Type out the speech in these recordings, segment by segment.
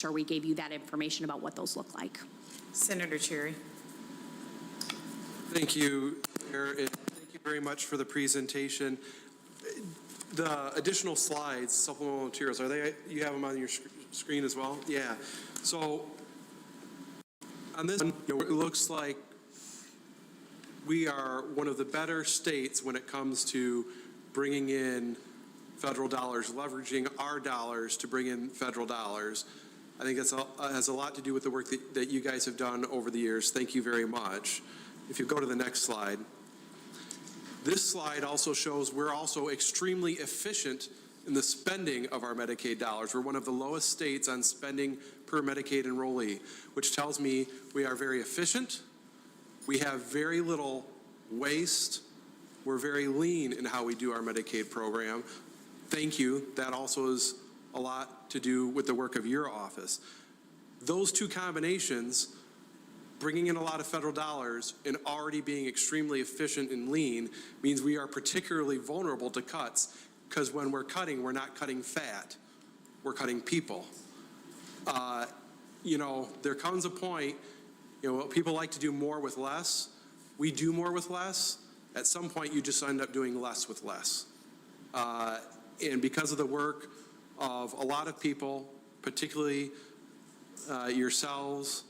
sure we gave you that information about what those look like. Senator Cherry. Thank you, Chair, and thank you very much for the presentation. The additional slides, supplemental materials, you have them on your screen as well? Yeah. So on this one, it looks like we are one of the better states when it comes to bringing in federal dollars, leveraging our dollars to bring in federal dollars. I think that has a lot to do with the work that you guys have done over the years. Thank you very much. If you go to the next slide. This slide also shows we're also extremely efficient in the spending of our Medicaid dollars. We're one of the lowest states on spending per Medicaid enrollee, which tells me we are very efficient. We have very little waste. We're very lean in how we do our Medicaid program. Thank you. That also is a lot to do with the work of your office. Those two combinations, bringing in a lot of federal dollars and already being extremely efficient and lean, means we are particularly vulnerable to cuts, because when we're cutting, we're not cutting fat, we're cutting people. There comes a point, people like to do more with less. We do more with less. At some point, you just end up doing less with less. And because of the work of a lot of people, particularly yourselves,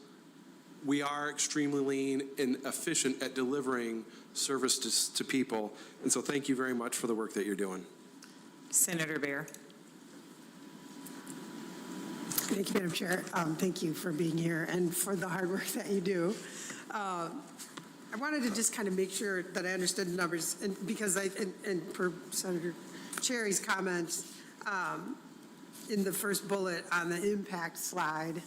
we are extremely lean and efficient at delivering service to people. And so thank you very much for the work that you're doing. Senator Bear. Thank you, Madam Chair. Thank you for being here and for the hard work that you do. I wanted to just kind of make sure that I understood the numbers, and because and per Senator Cherry's comments, in the first bullet on the impact slide,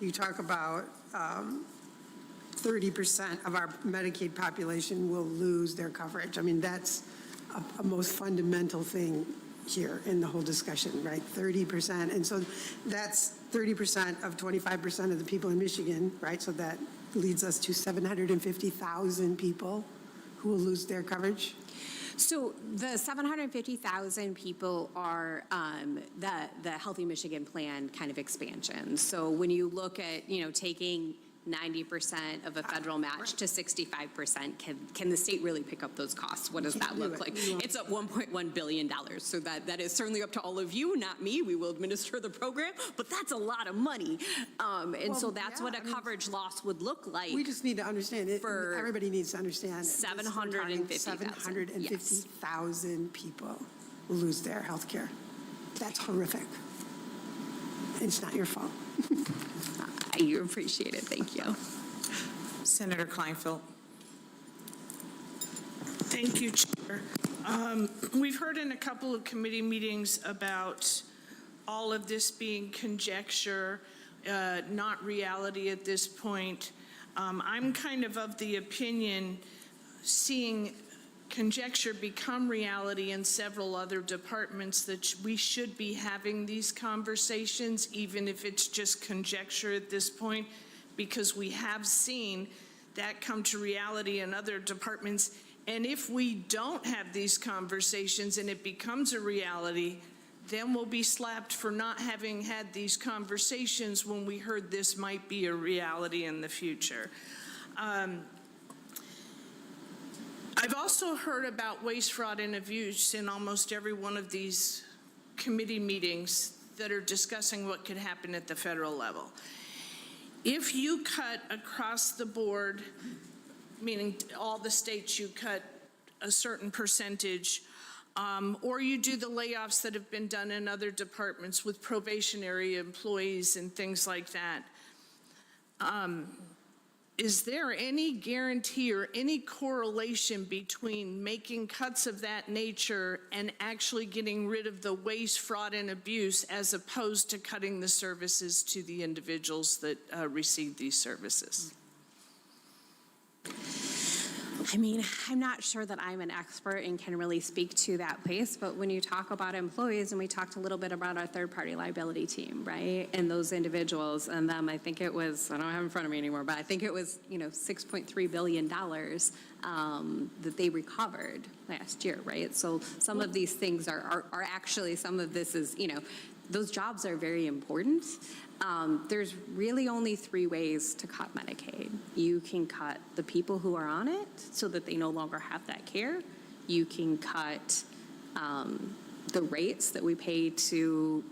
you talk about 30% of our Medicaid population will lose their coverage. I mean, that's a most fundamental thing here in the whole discussion, right? 30%. And so that's 30% of 25% of the people in Michigan, right? So that leads us to 750,000 people who will lose their coverage. So the 750,000 people are the Healthy Michigan Plan kind of expansion. So when you look at, taking 90% of a federal match to 65%, can the state really pick up those costs? What does that look like? It's at $1.1 billion. So that is certainly up to all of you, not me. We will administer the program, but that's a lot of money. So that's what a coverage loss would look like. We just need to understand it. Everybody needs to understand. 750,000 people will lose their health care. That's horrific. It's not your fault. You appreciate it. Thank you. Senator Kleinfeld. Thank you, Chair. We've heard in a couple of committee meetings about all of this being conjecture, not reality at this point. I'm kind of the opinion, seeing conjecture become reality in several other departments, that we should be having these conversations, even if it's just conjecture at this point, because we have seen that come to reality in other departments. And if we don't have these conversations and it becomes a reality, then we'll be slapped for not having had these conversations when we heard this might be a reality in the future. I've also heard about waste, fraud, and abuse in almost every one of these committee meetings that are discussing what could happen at the federal level. If you cut across the board, meaning all the states, you cut a certain percentage, or you do the layoffs that have been done in other departments with probationary employees and things like that, is there any guarantee or any correlation between making cuts of that nature and actually getting rid of the waste, fraud, and abuse, as opposed to cutting the services to the individuals that receive these services? I mean, I'm not sure that I'm an expert and can really speak to that place, but when you talk about employees, and we talked a little bit about our third-party liability team, right, and those individuals, and them, I think it was, I don't have it in front of me anymore, but I think it was, $6.3 billion that they recovered last year, right? So some of these things are actually, some of this is, those jobs are very important. There's really only 3 ways to cut Medicaid. You can cut the people who are on it so that they no longer have that care. You can cut the rates that we pay to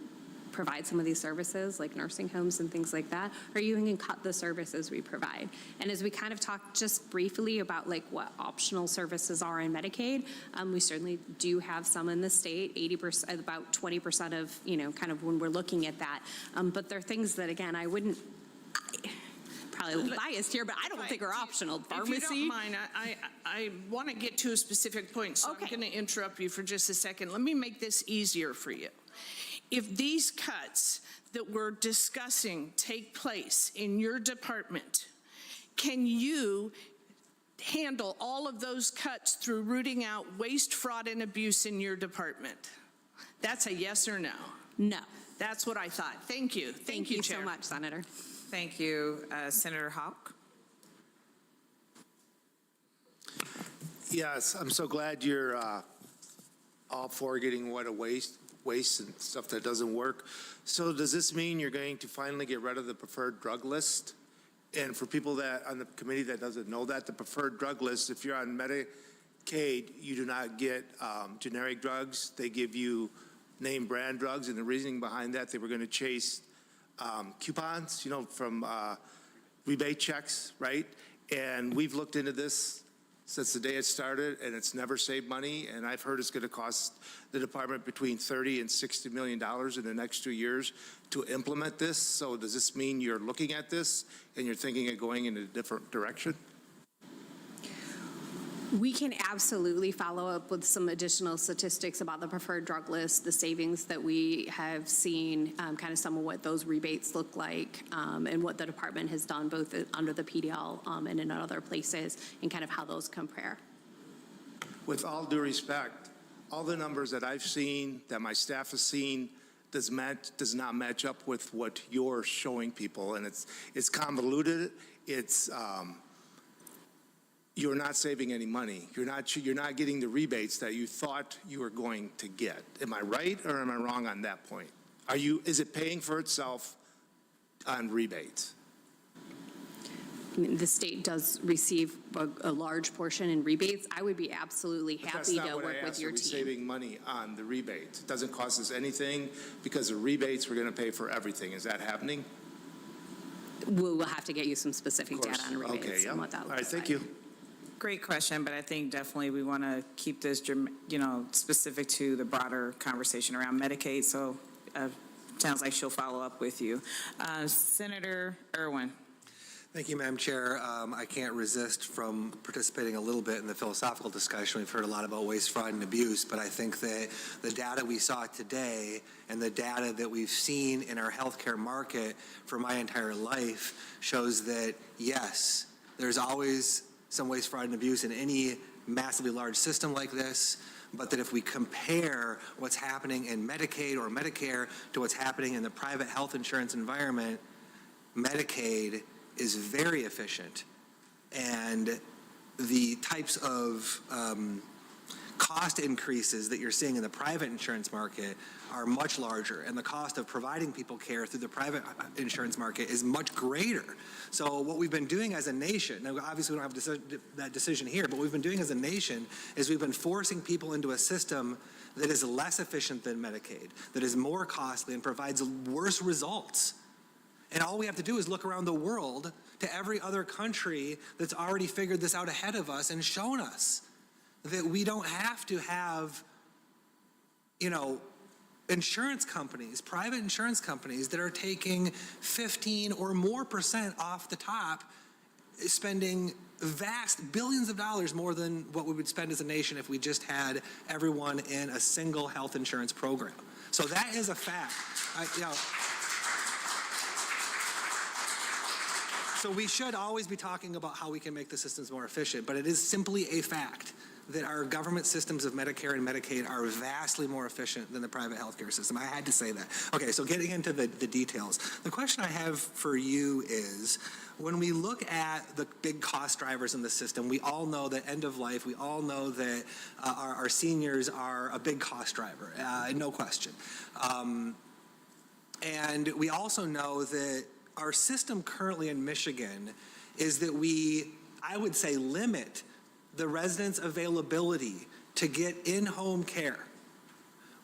provide some of these services, like nursing homes and things like that, or you can cut the services we provide. And as we kind of talked just briefly about like what optional services are in Medicaid, we certainly do have some in the state, 80%, about 20% of, kind of when we're looking at that. But there are things that, again, I wouldn't, probably a little biased here, but I don't think are optional. Pharmacy. If you don't mind, I want to get to a specific point, so Okay. I'm going to interrupt you for just a second. Let me make this easier for you. If these cuts that we're discussing take place in your department, can you handle all of those cuts through rooting out waste, fraud, and abuse in your department? That's a yes or no? No. That's what I thought. Thank you. Thank you Chair. so much, Senator. Thank you. Senator Houck? Yes, I'm so glad you're all for getting rid of waste and stuff that doesn't work. So does this mean you're going to finally get rid of the preferred drug list? And for people that on the committee that doesn't know that, the preferred drug list, if you're on Medicaid, you do not get generic drugs. They give you name brand drugs, and the reasoning behind that, they were going to chase coupons, from rebate checks, right? And we've looked into this since the day it started, and it's never saved money. And I've heard it's going to cost the department between $30 and $60 million in the next 2 years to implement this. So does this mean you're looking at this and you're thinking of going in a different direction? We can absolutely follow up with some additional statistics about the preferred drug list, the savings that we have seen, kind of some of what those rebates look like, and what the department has done both under the PDL and in other places, and kind of how those compare. With all due respect, all the numbers that I've seen, that my staff has seen, does not match up with what you're showing people, and it's convoluted. It's you're not saving any money. You're not getting the rebates that you thought you were going to get. Am I right or am I wrong on that point? Is it paying for itself on rebates? The state does receive a large portion in rebates. I would be absolutely But happy that's to not what I work with asked. your Are we team. saving money on the rebates? It doesn't cost us anything because the rebates we're going to pay for everything. Is that happening? We'll have to get you some specific data on Okay, rebates yeah. and what that looks All right, thank like. you. Great question, but I think definitely we want to keep this, specific to the broader conversation around Medicaid. So sounds like she'll follow up with you. Senator Irwin. Thank you, Madam Chair. I can't resist from participating a little bit in the philosophical discussion. We've heard a lot about waste, fraud, and abuse, but I think that the data we saw today and the data that we've seen in our healthcare market for my entire life shows that, yes, there's always some waste, fraud, and abuse in any massively large system like this, but that if we compare what's happening in Medicaid or Medicare to what's happening in the private health insurance environment, Medicaid is very efficient, and the types of cost increases that you're seeing in the private insurance market are much larger, and the cost of providing people care through the private insurance market is much greater. So what we've been doing as a nation, now obviously we don't have that decision here, but what we've been doing as a nation is we've been forcing people into a system that is less efficient than Medicaid, that is more costly and provides worse results. And all we have to do is look around the world to every other country that's already figured this out ahead of us and shown us that we don't have to have, insurance companies, private insurance companies that are taking 15 or more % off the top, spending vast billions of dollars more than what we would spend as a nation if we just had everyone in a single health insurance program. So that is a fact. So we should always be talking about how we can make the systems more efficient, but it is simply a fact that our government systems of Medicare and Medicaid are vastly more efficient than the private healthcare system. I had to say that. Okay, so getting into the details. The question I have for you is, when we look at the big cost drivers in the system, we all know that end of life, we all know that our seniors are a big cost driver, no question. And we also know that our system currently in Michigan is that I would say, limit the residents' availability to get in-home care.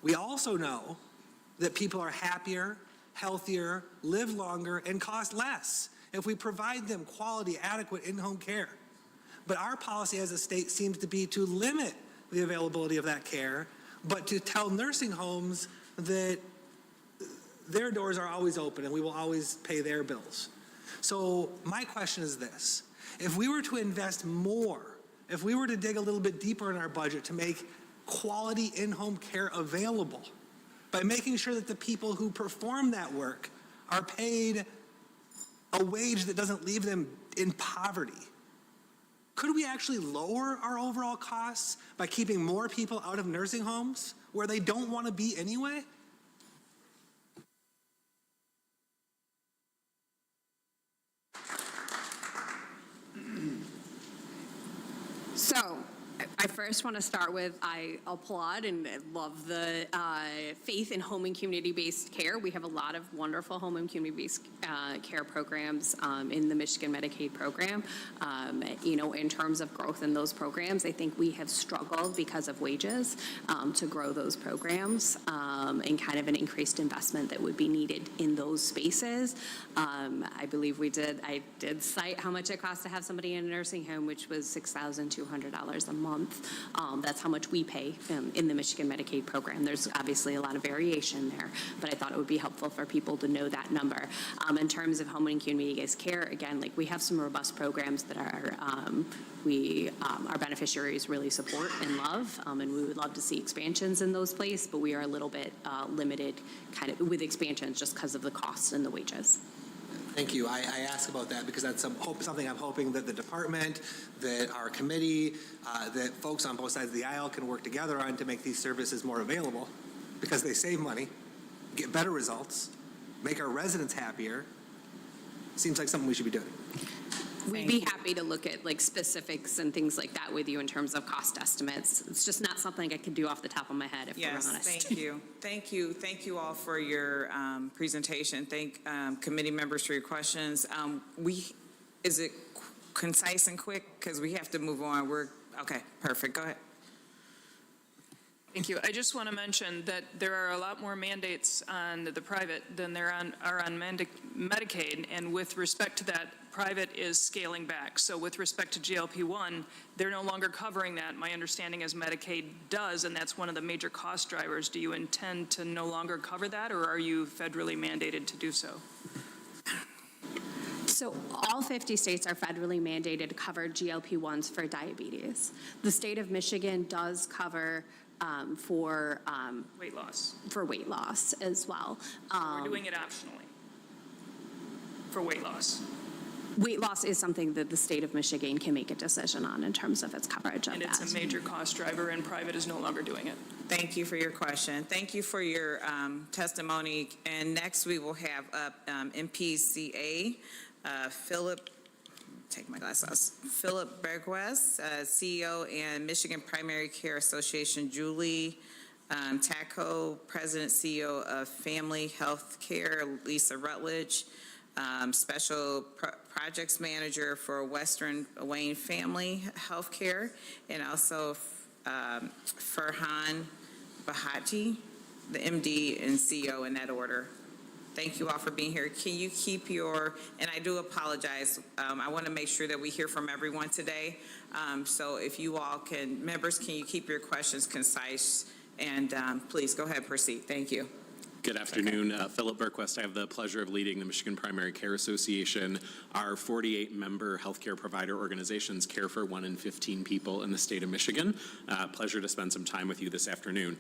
We also know that people are happier, healthier, live longer, and cost less if we provide them quality, adequate in-home care. But our policy as a state seems to be to limit the availability of that care, but to tell nursing homes that their doors are always open and we will always pay their bills. So my question is this: if we were to invest more, if we were to dig a little bit deeper in our budget to make quality in-home care available, by making sure that the people who perform that work are paid a wage that doesn't leave them in poverty, could we actually lower our overall costs by keeping more people out of nursing homes where they don't want to be anyway? So I first want to start with, I applaud and love the faith in home and community-based care. We have a lot of wonderful home and community-based care programs in the Michigan Medicaid program. In terms of growth in those programs, I think we have struggled because of wages to grow those programs and kind of an increased investment that would be needed in those spaces. I believe I did cite how much it costs to have somebody in a nursing home, which was $6,200 a month. That's how much we pay in the Michigan Medicaid program. There's obviously a lot of variation there, but I thought it would be helpful for people to know that number. In terms of home and community-based care, again, we have some robust programs that our beneficiaries really support and love, and we would love to see expansions in those places, but we are a little bit limited kind of with expansions just because of the costs and the wages. Thank you. I ask about that because that's something I'm hoping that the department, that our committee, that folks on both sides of the aisle can work together on to make these services more available, because they save money, get better results, make our residents happier. Seems like something we should be doing. We'd be happy to look at specifics and things like that with you in terms of cost estimates. It's just not something I could do off the top of my head, if we're honest. Yes, thank you. Thank you all for your presentation. Thank committee members for your questions. Is it concise and quick? Because we have to move on. Okay, perfect. Go ahead. Thank you. I just want to mention that there are a lot more mandates on the private than there are on Medicaid, and with respect to that, private is scaling back. So with respect to GLP-1, they're no longer covering that. My understanding is Medicaid does, and that's one of the major cost drivers. Do you intend to no longer cover that, or are you federally mandated to do so? So all 50 states are federally mandated to cover GLP-1s for diabetes. The state of Michigan does cover for Weight loss. For weight loss as well. We're doing it optionally for weight loss. Weight loss is something that the state of Michigan can make a decision on in terms of its coverage of that. And it's a major cost driver, and private is no longer doing it. Thank you for your question. Thank you for your testimony. And next we will have up MPCA, Philip Bergwes, CEO, and Michigan Primary Care Association, Julie Taco, President, CEO of Family Health Care, Lisa Rutledge, Special Projects Manager for Western Wayne Family Health Care, and also Farhan Bahati, the MD and CEO, in that order. Thank you all for being here. Can you keep and I do apologize, I want to make sure that we hear from everyone today. So if you all members, can you keep your questions concise? And please go ahead, proceed. Thank you. Good afternoon. Philip Bergquist. I have the pleasure of leading the Michigan Primary Care Association. Our 48-member healthcare provider organizations care for 1 in 15 people in the state of Michigan. Pleasure to spend some time with you this afternoon.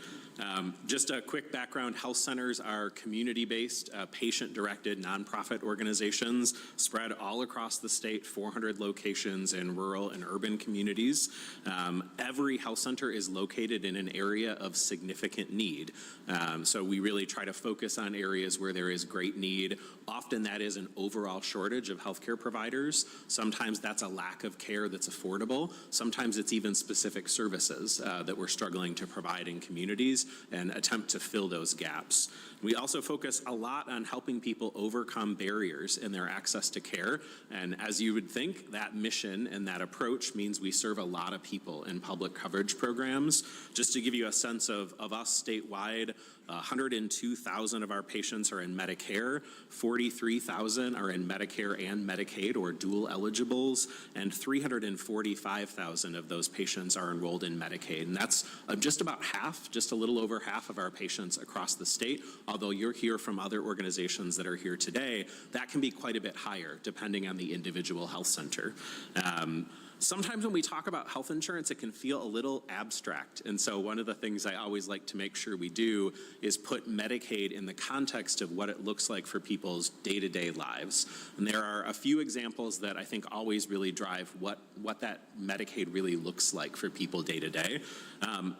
Just a quick background, health centers are community-based, patient-directed nonprofit organizations spread all across the state, 400 locations in rural and urban communities. Every health center is located in an area of significant need. So we really try to to focus on areas where there is great need. Often that is an overall shortage of healthcare providers. Sometimes that's a lack of care that's affordable. Sometimes it's even specific services that we're struggling to provide in communities and attempt to fill those gaps. We also focus a lot on helping people overcome barriers in their access to care. And as you would think, that mission and that approach means we serve a lot of people in public coverage programs. Just to give you a sense of us statewide, 102,000 of our patients are in Medicare, 43,000 are in Medicare and Medicaid or dual eligibles, and 345,000 of those patients are enrolled in Medicaid. And that's just about half, just a little over half of our patients across the state. Although you'll hear from other organizations that are here today, that can be quite a bit higher depending on the individual health center. Sometimes when we talk about health insurance, it can feel a little abstract. And so one of the things I always like to make sure we do is put Medicaid in the context of what it looks like for people's day-to-day lives. And there are a few examples that I think always really drive what that Medicaid really looks like for people day-to-day.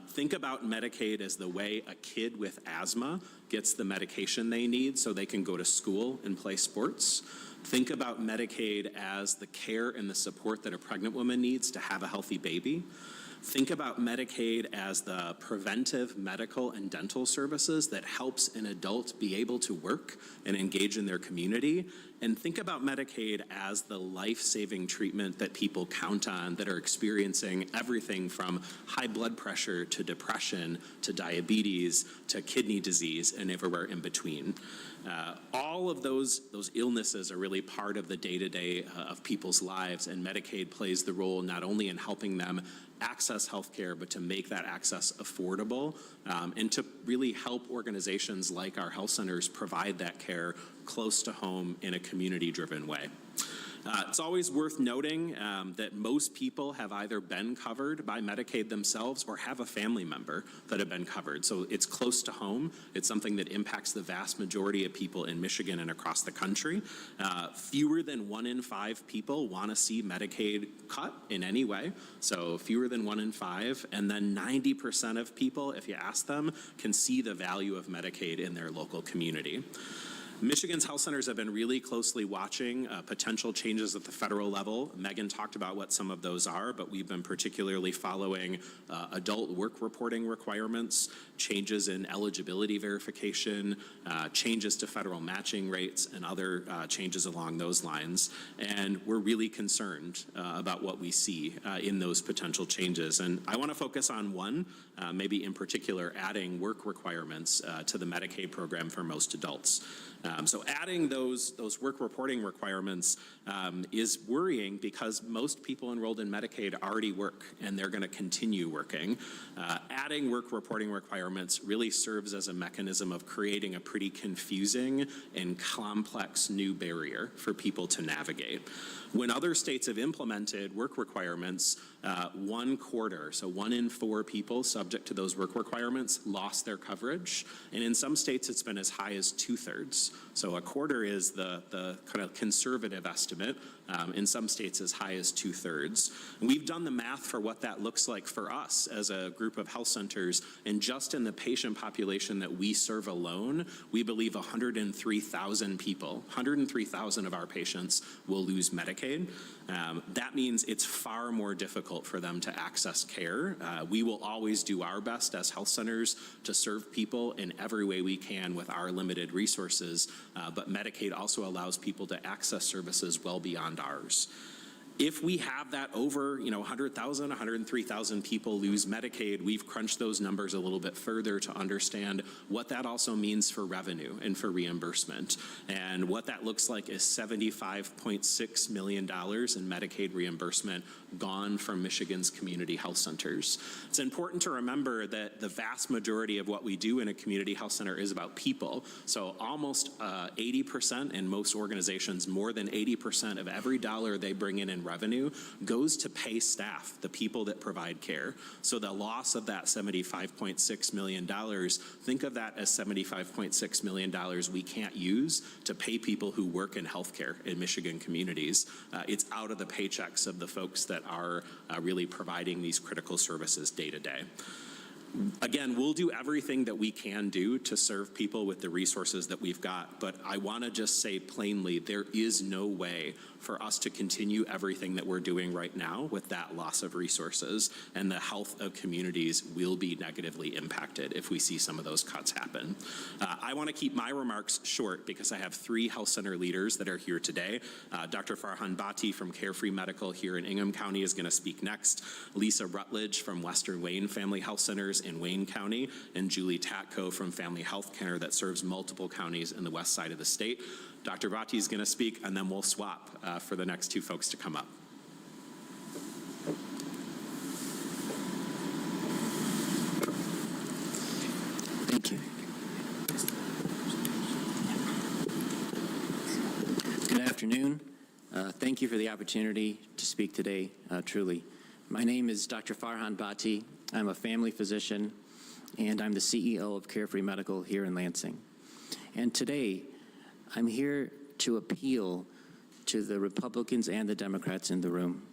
Think about Medicaid as the way a kid with asthma gets the medication they need so they can go to school and play sports. Think about Medicaid as the care and the support that a pregnant woman needs to have a healthy baby. Think about Medicaid as the preventive medical and dental services that helps an adult be able to work and engage in their community. And think about Medicaid as the life-saving treatment that people count on that are experiencing everything from high blood pressure to depression to diabetes to kidney disease and everywhere in between. All of those illnesses are really part of the day-to-day of people's lives, and Medicaid plays the role not only in helping them access health care, but to make that access affordable and to really help organizations like our health centers provide that care close to home in a community-driven way. It's always worth noting that most people have either been covered by Medicaid themselves or have a family member that have been covered. So it's close to home. It's something that impacts the vast majority of people in Michigan and across the country. Fewer than 1 in 5 people want to see Medicaid cut in any way. So fewer than 1 in 5. And then 90% of people, if you ask them, can see the value of Medicaid in their local community. Michigan's health centers have been really closely watching potential changes at the federal level. Megan talked about what some of those are, but we've been particularly following adult work reporting requirements, changes in eligibility verification, changes to federal matching rates, and other changes along those lines. And we're really concerned about what we see in those potential changes. And I want to focus on one, maybe in particular, adding work requirements to the Medicaid program for most adults. So adding those work reporting requirements is worrying because most people enrolled in Medicaid already work and they're going to continue working. Adding work reporting requirements really serves as a mechanism of creating a pretty confusing and complex new barrier for people to navigate. When other states have implemented work requirements, 1/4, so 1 in 4 people subject to those work requirements lost their coverage. And in some states, it's been as high as 2/3. So 1/4 is the kind of conservative estimate. In some states, as high as 2/3. And we've done the math for what that looks like for us as a group of health centers. And just in the patient population that we serve alone, we believe 103,000 people, 103,000 of our patients will lose Medicaid. That means it's far more difficult for them to access care. We will always do our best as health centers to serve people in every way we can with our limited resources, but Medicaid also allows people to access services well beyond ours. If we have that over, 100,000, 103,000 people lose Medicaid, we've crunched those numbers a little bit further to understand what that also means for revenue and for reimbursement. And what that looks like is $75.6 million in Medicaid reimbursement gone from Michigan's community health centers. It's important to remember that the vast majority of what we do in a community health center is about people. So almost 80% in most organizations, more than 80% of every dollar they bring in revenue goes to pay staff, the people that provide care. So the loss of that $75.6 million, think of that as $75.6 million we can't use to pay people who work in healthcare in Michigan communities. It's out of the paychecks of the folks that are really providing these critical services day to day. Again, we'll do everything that we can do to serve people with the resources that we've got, but I want to just say plainly, there is no way for us to continue everything that we're doing right now with that loss of resources, and the health of communities will be negatively impacted if we see some of those cuts happen. I want to keep my remarks short because I have 3 health center leaders that are here today. Dr. Farhan Bhatti from Carefree Medical here in Ingham County is going to speak next. Lisa Rutledge from Western Wayne Family Health Centers in Wayne County, and Julie Tatko from Family Health Care that serves multiple counties in the west side of the state. Dr. Bhatti is going to speak, and then we'll swap for the next 2 folks to come up. Thank you. Good afternoon. Thank you for the opportunity to speak today, truly. My name is Dr. Farhan Bhatti. I'm a family physician, and I'm the CEO of Carefree Medical here in Lansing. And today, I'm here to appeal to the Republicans and the Democrats in the room.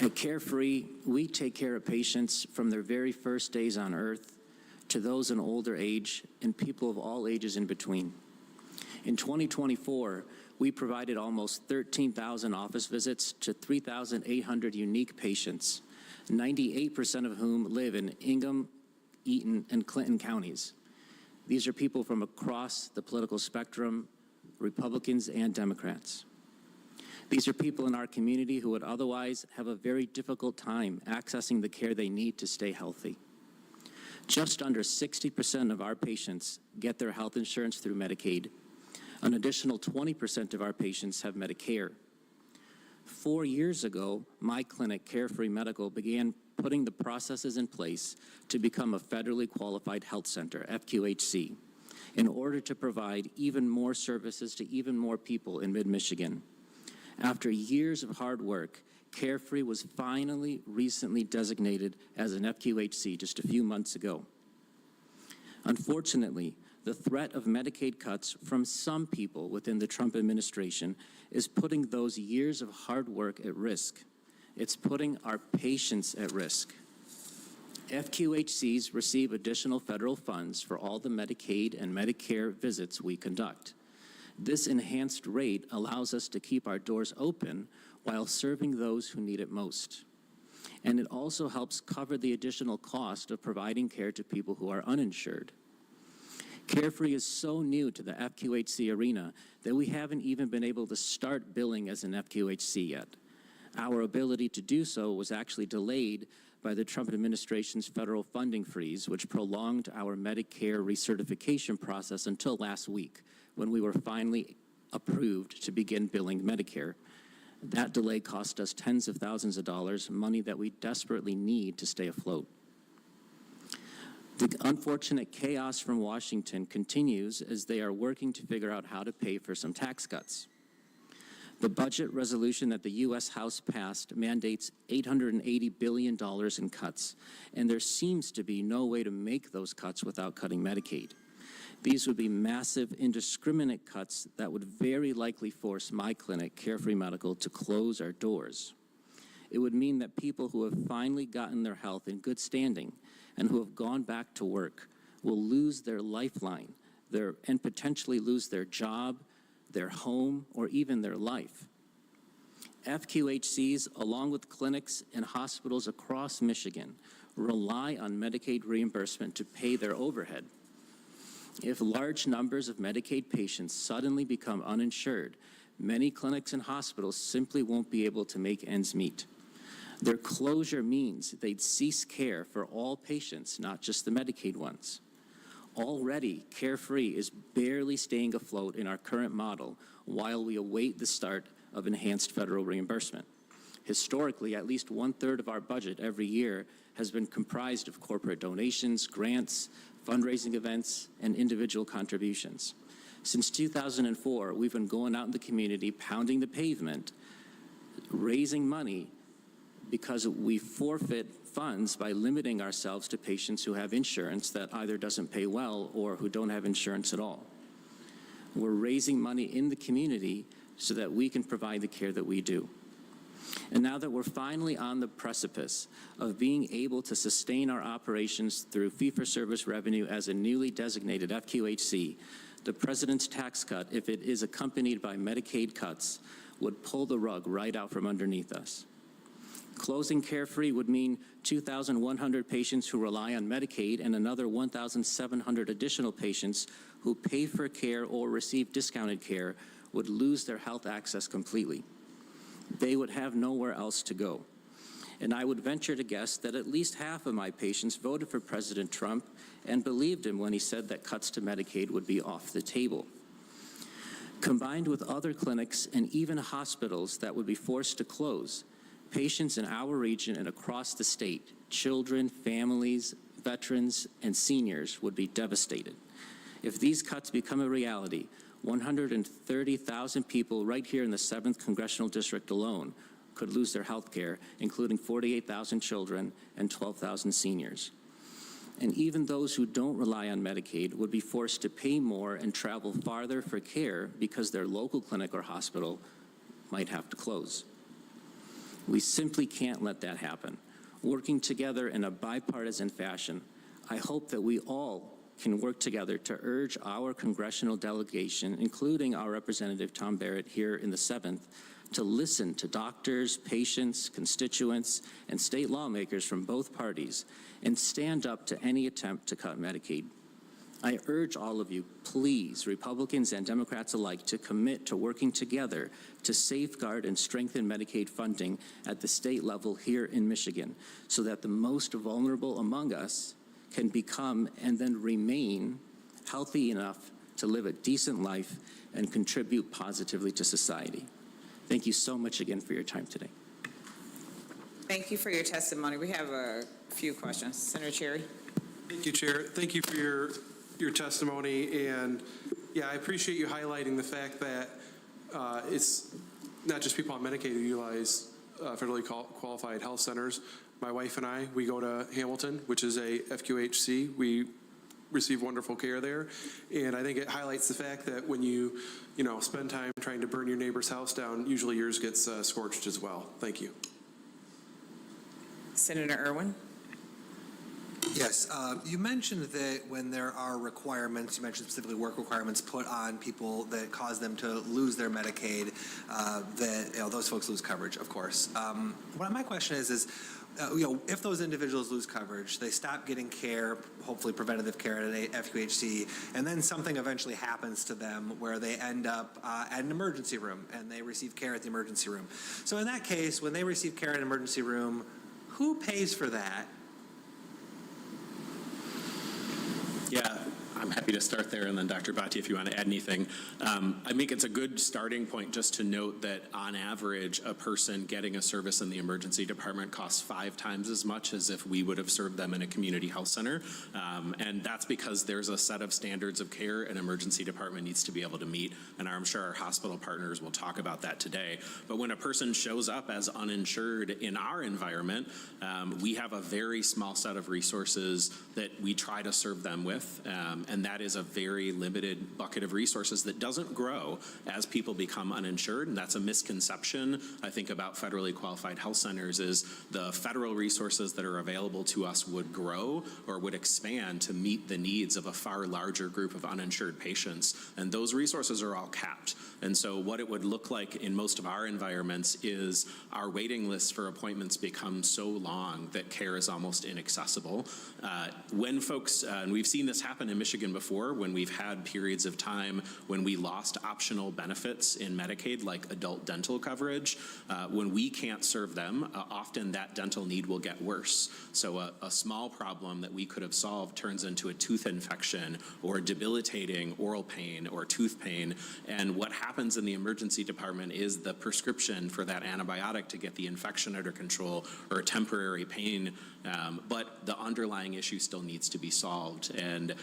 At Carefree, we take care of patients from their very first days on earth to those in older age and people of all ages in between. In 2024, we provided almost 13,000 office visits to 3,800 unique patients, 98% of whom live in Ingham, Eaton, and Clinton counties. These are people from across the political spectrum, Republicans and Democrats. These are people in our community who would otherwise have a very difficult time accessing the care they need to stay healthy. Just under 60% of our patients get their health insurance through Medicaid. An additional 20% of our patients have Medicare. 4 years ago, my clinic, Carefree Medical, began putting the processes in place to become a federally qualified health center, FQHC, in order to provide even more services to even more people in mid-Michigan. After years of hard work, Carefree was finally recently designated as an FQHC just a few months ago. Unfortunately, the threat of Medicaid cuts from some people within the Trump administration is putting those years of hard work at risk. It's putting our patients at risk. FQHCs receive additional federal funds for all the Medicaid and Medicare visits we conduct. This enhanced rate allows us to keep our doors open while serving those who need it most. And it also helps cover the additional cost of providing care to people who are uninsured. Carefree is so new to the FQHC arena that we haven't even been able to start billing as an FQHC yet. Our ability to do so was actually delayed by the Trump administration's federal funding freeze, which prolonged our Medicare recertification process until last week, when we were finally approved to begin billing Medicare. That delay cost us tens of thousands of dollars, money that we desperately need to stay afloat. The unfortunate chaos from Washington continues as they are working to figure out how to pay for some tax cuts. The budget resolution that the U.S. House passed mandates $880 billion in cuts, and there seems to be no way to make those cuts without cutting Medicaid. These would be massive, indiscriminate cuts that would very likely force my clinic, Carefree Medical, to close our doors. It would mean that people who have finally gotten their health in good standing and who have gone back to work will lose their lifeline and potentially lose their job, their home, or even their life. FQHCs, along with clinics and hospitals across Michigan, rely on Medicaid reimbursement to pay their overhead. If large numbers of Medicaid patients suddenly become uninsured, many clinics and hospitals simply won't be able to make ends meet. Their closure means they'd cease care for all patients, not just the Medicaid ones. Already, Carefree is barely staying afloat in our current model while we await the start of enhanced federal reimbursement. Historically, at least 1/3 of our budget every year has been comprised of corporate donations, grants, fundraising events, and individual contributions. Since 2004, we've been going out in the community, pounding the pavement, raising money because we forfeit funds by limiting ourselves to patients who have insurance that either doesn't pay well or who don't have insurance at all. We're raising money in the community so that we can provide the care that we do. And now that we're finally on the precipice of being able to sustain our operations through fee-for-service revenue as a newly designated FQHC, the president's tax cut, if it is accompanied by Medicaid cuts, would pull the rug right out from underneath us. Closing Carefree would mean 2,100 patients who rely on Medicaid and another 1,700 additional patients who pay for care or receive discounted care would lose their health access completely. They would have nowhere else to go. And I would venture to guess that at least half of my patients voted for President Trump and believed him when he said that cuts to Medicaid would be off the table. Combined with other clinics and even hospitals that would be forced to close, patients in our region and across the state, children, families, veterans, and seniors would be devastated. If these cuts become a reality, 130,000 people right here in the 7th Congressional District alone could lose their health care, including 48,000 children and 12,000 seniors. And even those who don't rely on Medicaid would be forced to pay more and travel farther for care because their local clinic or hospital might have to close. We simply can't let that happen. Working together in a bipartisan fashion, I hope that we all can work together to urge our congressional delegation, including our Representative Tom Barrett here in the 7th, to listen to doctors, patients, constituents, and state lawmakers from both parties and stand up to any attempt to cut Medicaid. I urge all of you, please, Republicans and Democrats alike, to commit to working together to safeguard and strengthen Medicaid funding at the state level here in Michigan so that the most vulnerable among us can become and then remain healthy enough to live a decent life and contribute positively to society. Thank you so much again for your time today. Thank you for your testimony. We have a few questions. Senator Cherry. Thank you, Chair. Thank you for your testimony. And yeah, I appreciate you highlighting the fact that it's not just people on Medicaid who utilize federally qualified health centers. My wife and I, we go to Hamilton, which is a FQHC. We receive wonderful care there. And I think it highlights the fact that when you spend time trying to burn your neighbor's house down, usually yours gets scorched as well. Thank you. Senator Irwin. Yes, you mentioned that when there are requirements, you mentioned specifically work requirements put on people that cause them to lose their Medicaid, that those folks lose coverage, of course. My question is if those individuals lose coverage, they stop getting care, hopefully preventative care at an FQHC, and then something eventually happens to them where they end up at an emergency room and they receive care at the emergency room. So in that case, when they receive care at an emergency room, who pays for that? Yeah, I'm happy to start there, and then Dr. Bhatti, if you want to add anything. I think it's a good starting point just to note that on average, a person getting a service in the emergency department costs 5 times as much as if we would have served them in a community health center. And that's because there's a set of standards of care an emergency department needs to be able to meet, and I'm sure our hospital partners will talk about that today. But when a person shows up as uninsured in our environment, we have a very small set of resources that we try to serve them with. And that is a very limited bucket of resources that doesn't grow as people become uninsured. And that's a misconception, I think, about federally qualified health centers is the federal resources that are available to us would grow or would expand to meet the needs of a far larger group of uninsured patients. And those resources are all capped. And so what it would look like in most of our environments is our waiting lists for appointments become so long that care is almost inaccessible. When folks, and we've seen this happen in Michigan before, when we've had periods of time when we lost optional benefits in Medicaid, like adult dental coverage, when we can't serve them, often that dental need will get worse. So a small problem that we could have solved turns into a tooth infection or debilitating oral pain or tooth pain. And what happens in the emergency department is the prescription for that antibiotic to get the infection under control or a temporary pain, but the underlying issue still needs to be solved. And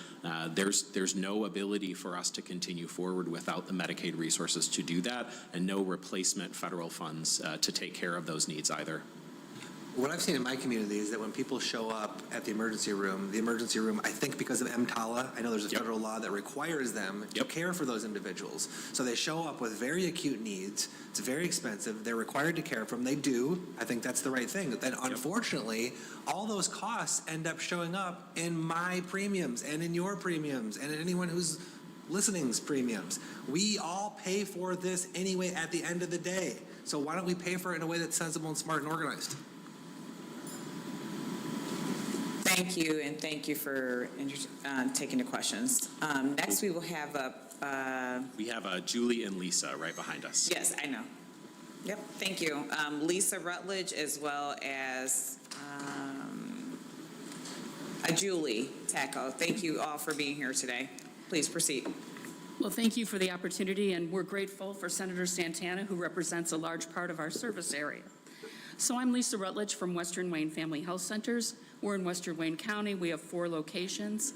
there's no ability for us to continue forward without the Medicaid resources to do that, and no replacement federal funds to take care of those needs either. What I've seen in my community is that when people show up at the emergency room, I think because of EMTALA, I know there's a Yep. federal law that requires them to Yep. care for those individuals. So they show up with very acute needs. It's very expensive. They're required to care for them. They do. I think that's the right thing. But then unfortunately, all those costs end up showing up in my premiums and in your premiums and in anyone who's listening's premiums. We all pay for this anyway at the end of the day. So why don't we pay for it in a way that's sensible and smart and organized? Thank you, and thank you for taking the questions. Next, we will have We have Julie and Lisa right behind us. yes, I know. Yep, thank you. Lisa Rutledge, as well as Julie Tacko. Thank you all for being here today. Please proceed. Well, thank you for the opportunity, and we're grateful for Senator Santana, who represents a large part of our service area. So I'm Lisa Rutledge from Western Wayne Family Health Centers. We're in Western Wayne County. We have 4 locations.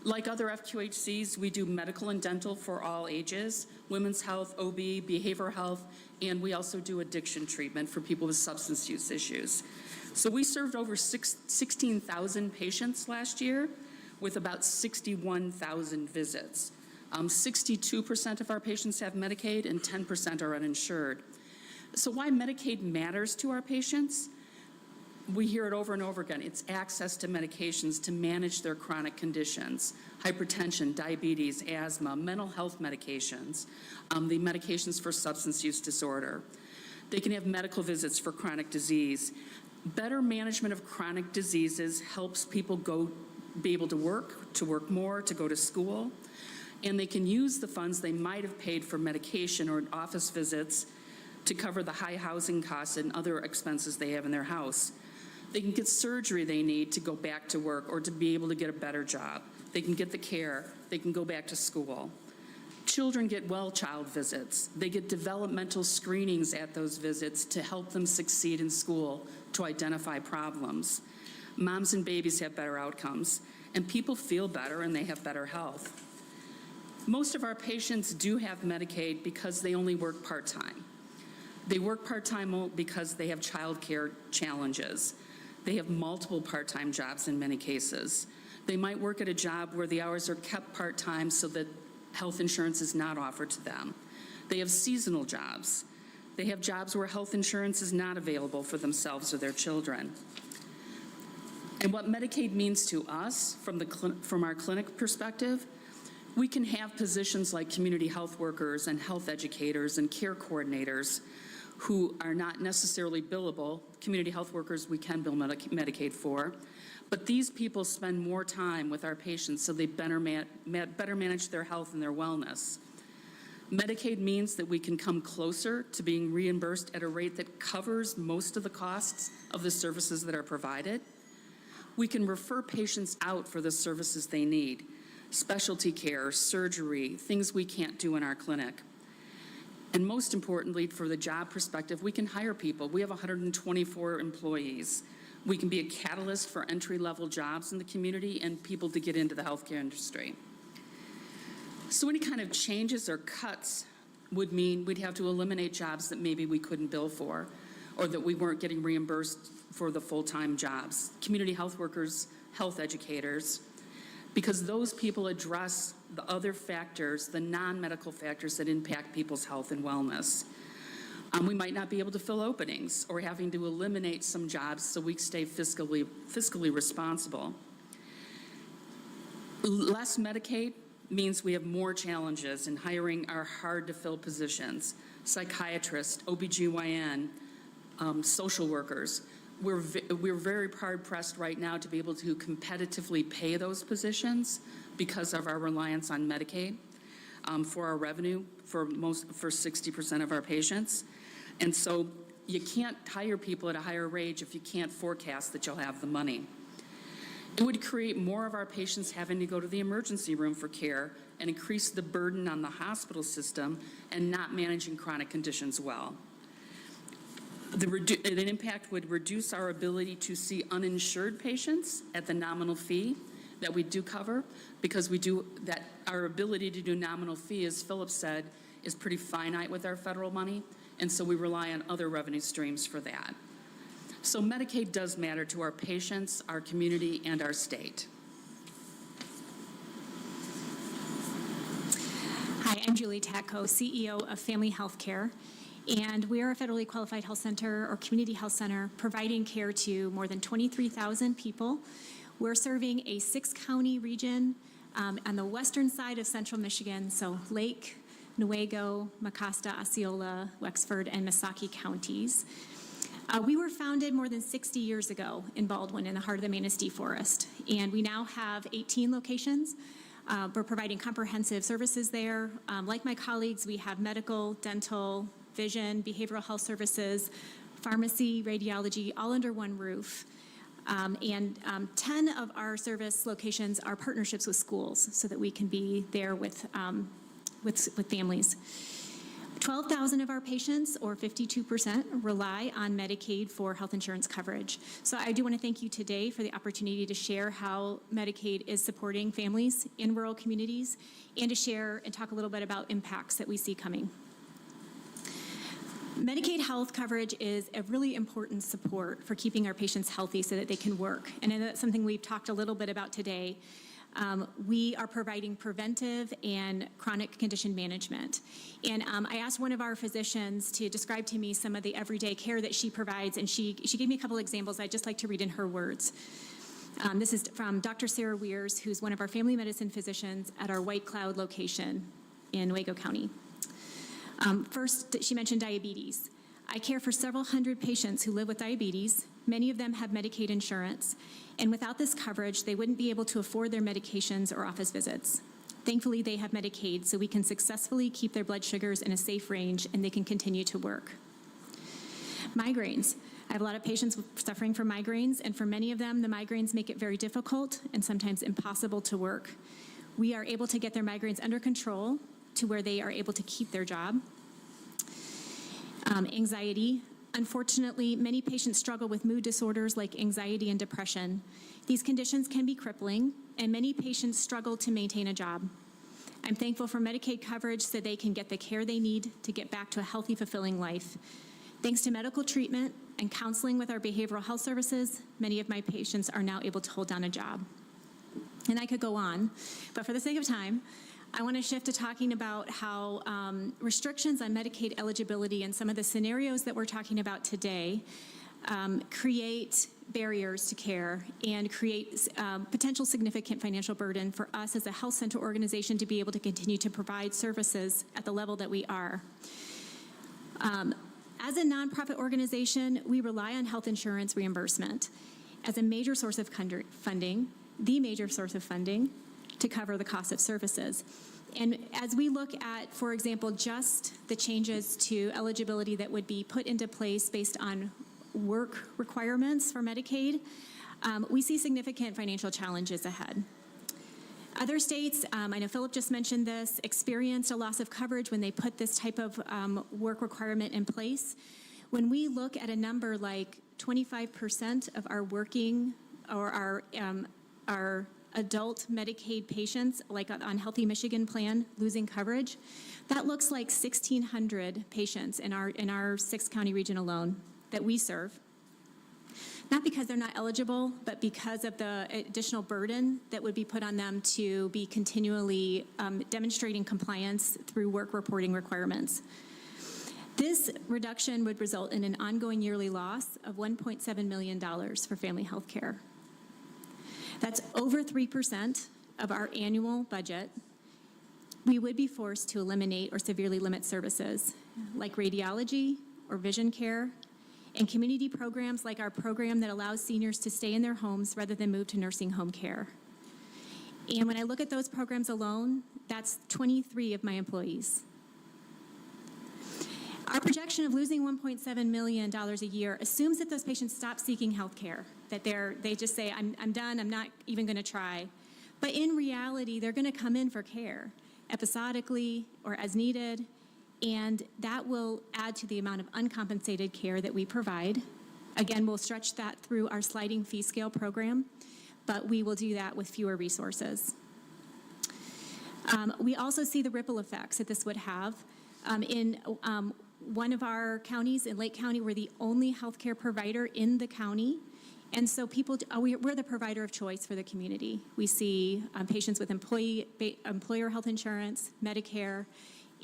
Like other FQHCs, we do medical and dental for all ages, women's health, OB, behavioral health, and we also do addiction treatment for people with substance use issues. So we served over 16,000 patients last year with about 61,000 visits. 62% of our patients have Medicaid and 10% are uninsured. So why Medicaid matters to our patients? We hear it over and over again. It's access to medications to manage their chronic conditions, hypertension, diabetes, asthma, mental health medications, the medications for substance use disorder. They can have medical visits for chronic disease. Better management of chronic diseases helps people be able to work more, to go to school, and they can use the funds they might have paid for medication or office visits to cover the high housing costs and other expenses they have in their house. They can get surgery they need to go back to work or to be able to get a better job. They can get the care. They can go back to school. Children get well child visits. They get developmental screenings at those visits to help them succeed in school, to identify problems. Moms and babies have better outcomes, and people feel better and they have better health. Most of our patients do have Medicaid because they only work part-time. They work part-time because they have child care challenges. They have multiple part-time jobs in many cases. They might work at a job where the hours are kept part-time so that health insurance is not offered to them. They have seasonal jobs. They have jobs where health insurance is not available for themselves or their children. And what Medicaid means to us from our clinic perspective, we can have positions like community health workers and health educators and care coordinators who are not necessarily billable. Community health workers we can bill Medicaid for, but these people spend more time with our patients so they better manage their health and their wellness. Medicaid means that we can come closer to being reimbursed at a rate that covers most of the costs of the services that are provided. We can refer patients out for the services they need, specialty care, surgery, things we can't do in our clinic. And most importantly, for the job perspective, we can hire people. We have 124 employees. We can be a catalyst for entry-level jobs in the community and people to get into the healthcare industry. So any kind of changes or cuts would mean we'd have to eliminate jobs that maybe we couldn't bill for or that we weren't getting reimbursed for the full-time jobs. Community health workers, health educators, because those people address the other factors, the non-medical factors that impact people's health and wellness. We might not be able to fill openings or having to eliminate some jobs so we stay fiscally responsible. Less Medicaid means we have more challenges in hiring our hard-to-fill positions, psychiatrists, OBGYN, social workers. We're very hard-pressed right now to be able to competitively pay those positions because of our reliance on Medicaid for our revenue for 60% of our patients. And so you can't hire people at a higher wage if you can't forecast that you'll have the money. It would create more of our patients having to go to the emergency room for care and increase the burden on the hospital system and not managing chronic conditions well. The impact would reduce our ability to see uninsured patients at the nominal fee that we do cover, because our ability to do nominal fee, as Philip said, is pretty finite with our federal money, and so we rely on other revenue streams for that. So Medicaid does matter to our patients, our community, and our state. Hi, I'm Julie Tacko, CEO of Family Healthcare, and we are a federally qualified health center or community health center providing care to more than 23,000 people. We're serving a 6-county region on the western side of central Michigan, so Lake, Newaygo, Mecosta, Osceola, Wexford, and Missaukee counties. We were founded more than 60 years ago in Baldwin in the heart of the Manistee Forest, and we now have 18 locations. We're providing comprehensive services there. Like my colleagues, we have medical, dental, vision, behavioral health services, pharmacy, radiology, all under one roof. And 10 of our service locations are partnerships with schools so that we can be there with families. 12,000 of our patients, or 52%, rely on Medicaid for health insurance coverage. So I do want to thank you today for the opportunity to share how Medicaid is supporting families in rural communities and to share and talk a little bit about impacts that we see coming. Medicaid health coverage is a really important support for keeping our patients healthy so that they can work. And I know that's something we've talked a little bit about today. We are providing preventive and chronic condition management. And I asked one of our physicians to describe to me some of the everyday care that she provides, and she gave me a couple examples I'd just like to read in her words. This is from Dr. Sarah Weirs, who's one of our family medicine physicians at our White Cloud location in Newaygo County. First, she mentioned diabetes. I care for several hundred patients who live with diabetes. Many of them have Medicaid insurance, and without this coverage, they wouldn't be able to afford their medications or office visits. Thankfully, they have Medicaid, so we can successfully keep their blood sugars in a safe range, and they can continue to work. Migraines. I have a lot of patients suffering from migraines, and for many of them, the migraines make it very difficult and sometimes impossible to work. We are able to get their migraines under control to where they are able to keep their job. Anxiety. Unfortunately, many patients struggle with mood disorders like anxiety and depression. These conditions can be crippling, and many patients struggle to maintain a job. I'm thankful for Medicaid coverage so they can get the care they need to get back to a healthy, fulfilling life. Thanks to medical treatment and counseling with our behavioral health services, many of my patients are now able to hold down a job. And I could go on, but for the sake of time, I want to shift to talking about how restrictions on Medicaid eligibility and some of the scenarios that we're talking about today create barriers to care and create potential significant financial burden for us as a health center organization to be able to continue to provide services at the level that we are. As a nonprofit organization, we rely on health insurance reimbursement as a major source of funding, the major source of funding, to cover the cost of services. And as we look at, for example, just the changes to eligibility that would be put into place based on work requirements for Medicaid, we see significant financial challenges ahead. Other states, I know Philip just mentioned this, experienced a loss of coverage when they put this type of work requirement in place. When we look at a number like 25% of our working or our adult Medicaid patients, like on Healthy Michigan plan, losing coverage, that looks like 1,600 patients in our 6-county region alone that we serve. Not because they're not eligible, but because of the additional burden that would be put on them to be continually demonstrating compliance through work reporting requirements. This reduction would result in an ongoing yearly loss of $1.7 million for family health care. That's over 3% of our annual budget. We would be forced to eliminate or severely limit services like radiology or vision care and community programs like our program that allows seniors to stay in their homes rather than move to nursing home care. And when I look at those programs alone, that's 23 of my employees. Our projection of losing $1.7 million a year assumes that those patients stop seeking health care, that they just say, I'm done, I'm not even going to try. But in reality, they're going to come in for care, episodically or as needed, and that will add to the amount of uncompensated care that we provide. Again, we'll stretch that through our sliding fee scale program, but we will do that with fewer resources. We also see the ripple effects that this would have one of our counties in Lake County, we're the only healthcare provider in the county. And so we're the provider of choice for the community. We see patients with employer health insurance, Medicare,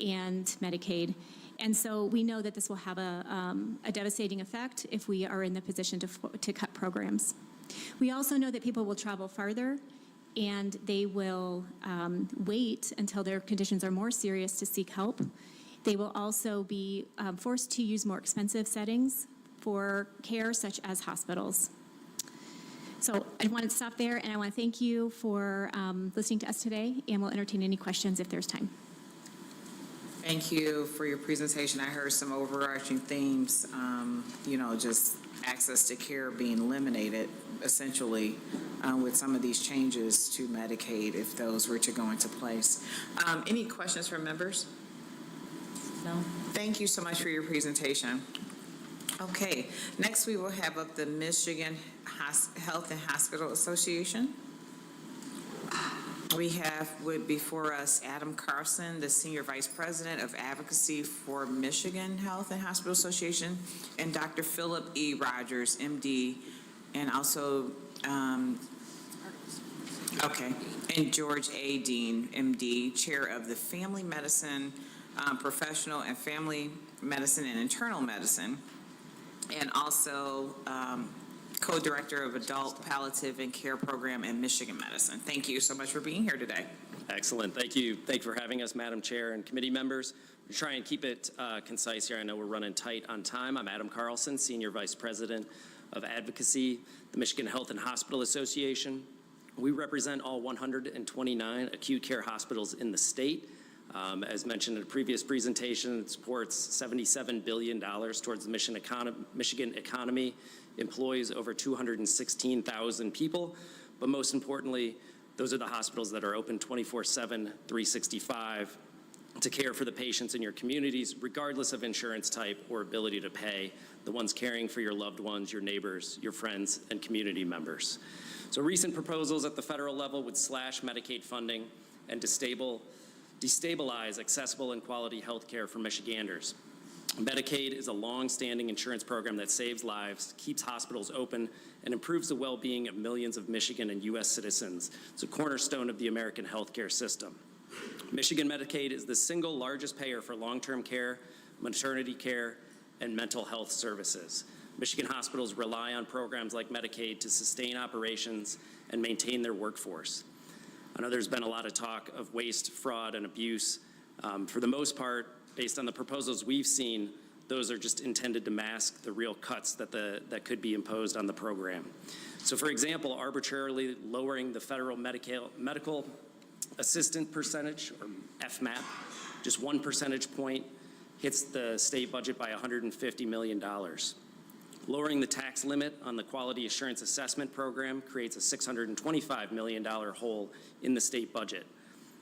and Medicaid. And so we know that this will have a devastating effect if we are in the position to cut programs. We also know that people will travel farther, and they will wait until their conditions are more serious to seek help. They will also be forced to use more expensive settings for care, such as hospitals. So I want to stop there, and I want to thank you for listening to us today, and we'll entertain any questions if there's time. Thank you for your presentation. I heard some overarching themes, just access to care being eliminated, essentially, with some of these changes to Medicaid, if those were to go into place. Any questions from members? No. Thank you so much for your presentation. Okay, next we will have up the Michigan Health and Hospital Association. We have before us Adam Carlson, the Senior Vice President of Advocacy for Michigan Health and Hospital Association, and Dr. Philip E. Rogers, MD, and also, and George A. Dean, MD, Chair of the Family Medicine, Professional and Family Medicine and Internal Medicine, and also Co-Director of Adult Palliative and Care Program in Michigan Medicine. Thank you so much for being here today. Excellent. Thank you. Thank you for having us, Madam Chair and committee members. We'll try and keep it concise here. I know we're running tight on time. I'm Adam Carlson, Senior Vice President of Advocacy, the Michigan Health and Hospital Association. We represent all 129 acute care hospitals in the state. As mentioned in a previous presentation, it supports $77 billion towards the Michigan economy, employs over 216,000 people, but most importantly, those are the hospitals that are open 24/7, 365 to care for the patients in your communities, regardless of insurance type or ability to pay, the ones caring for your loved ones, your neighbors, your friends, and community members. So recent proposals at the federal level would slash Medicaid funding and destabilize accessible and quality health care for Michiganders. Medicaid is a long-standing insurance program that saves lives, keeps hospitals open, and improves the well-being of millions of Michigan and U.S. citizens. It's a cornerstone of the American healthcare system. Michigan Medicaid is the single largest payer for long-term care, maternity care, and mental health services. Michigan hospitals rely on programs like Medicaid to sustain operations and maintain their workforce. I know there's been a lot of talk of waste, fraud, and abuse. For the most part, based on the proposals we've seen, those are just intended to mask the real cuts that could be imposed on the program. So for example, arbitrarily lowering the federal medical assistant percentage, or FMAP, just 1 percentage point, hits the state budget by $150 million. Lowering the tax limit on the quality assurance assessment program creates a $625 million hole in the state budget.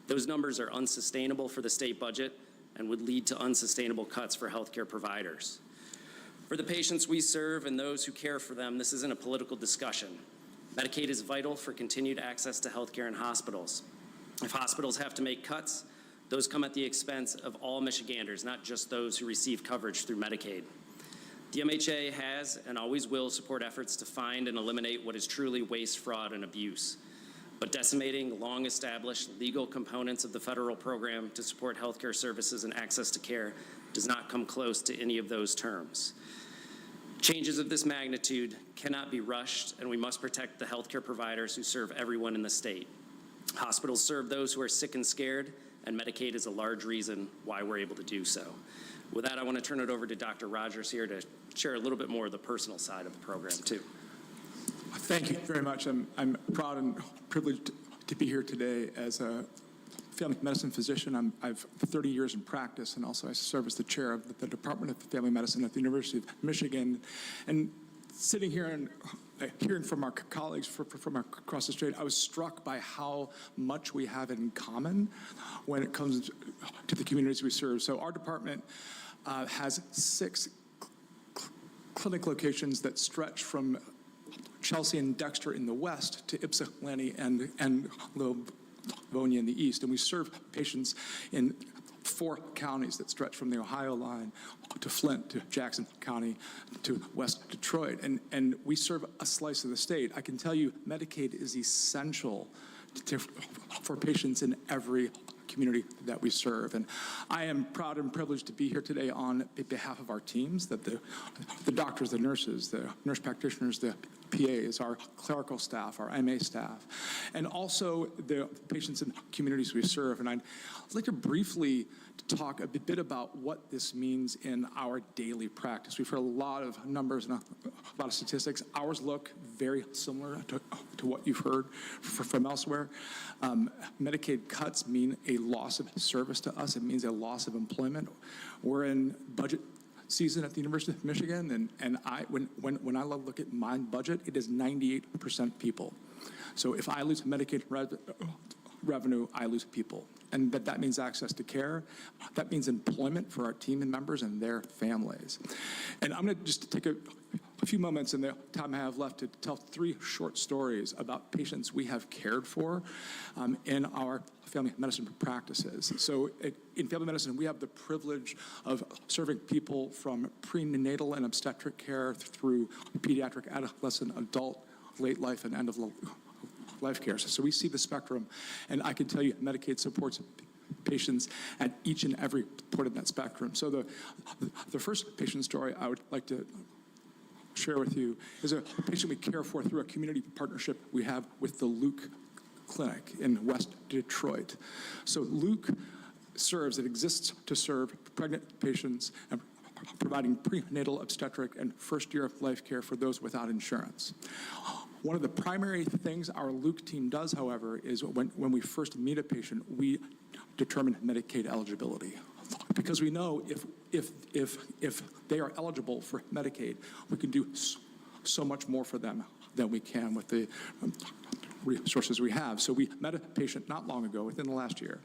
Those numbers are unsustainable for the state budget and would lead to unsustainable cuts for healthcare providers. For the patients we serve and those who care for them, this isn't a political discussion. Medicaid is vital for continued access to healthcare and hospitals. If hospitals have to make cuts, those come at the expense of all Michiganders, not just those who receive coverage through Medicaid. The MHA has and always will support efforts to find and eliminate what is truly waste, fraud, and abuse. But decimating long-established legal components of the federal program to support healthcare services and access to care does not come close to any of those terms. Changes of this magnitude cannot be rushed, and we must protect the healthcare providers who serve everyone in the state. Hospitals serve those who are sick and scared, and Medicaid is a large reason why we're able to do so. With that, I want to turn it over to Dr. Rogers here to share a little bit more of the personal side of the program, too. Thank you very much. I'm proud and privileged to be here today as a family medicine physician. I've 30 years in practice, and also I serve as the chair of the Department of Family Medicine at the University of Michigan. And sitting here and hearing from our colleagues from across the street, I was struck by how much we have in common when it comes to the communities we serve. So our department has 6 clinic locations that stretch from Chelsea and Dexter in the west to Ypsilanti and Livonia in the east. And we serve patients in 4 counties that stretch from the Ohio line to Flint, to Jackson County, to West Detroit. And we serve a slice of the state. I can tell you Medicaid is essential for patients in every community that we serve. And I am proud and privileged to be here today on behalf of our teams, that the doctors, the nurses, the nurse practitioners, the PAs, our clerical staff, our MA staff, and also the patients and communities we serve. And I'd like to briefly talk a bit about what this means in our daily practice. We've heard a lot of numbers and a lot of statistics. Ours look very similar to what you've heard from elsewhere. Medicaid cuts mean a loss of service to us. It means a loss of employment. We're in budget season at the University of Michigan, and when I look at my budget, it is 98% people. So if I lose Medicaid revenue, I lose people. And that means access to care. That means employment for our team and members and their families. And I'm going to just take a few moments in the time I have left to tell 3 short stories about patients we have cared for in our family medicine practices. So in family medicine, we have the privilege of serving people from prenatal and obstetric care through pediatric, adolescent, adult, late life, and end of life care. So we see the spectrum, and I can tell you Medicaid supports patients at each and every point of that spectrum. So the first patient story I would like to share with you is a patient we care for through a community partnership we have with the Luke Clinic in West Detroit. So Luke exists to serve pregnant patients and providing prenatal, obstetric, and first year of life care for those without insurance. One of the primary things our Luke team does, however, is when we first meet a patient, we determine Medicaid eligibility. Because we know if they are eligible for Medicaid, we can do so much more for them than we can with the resources we have. So we met a patient not long ago, within the last year,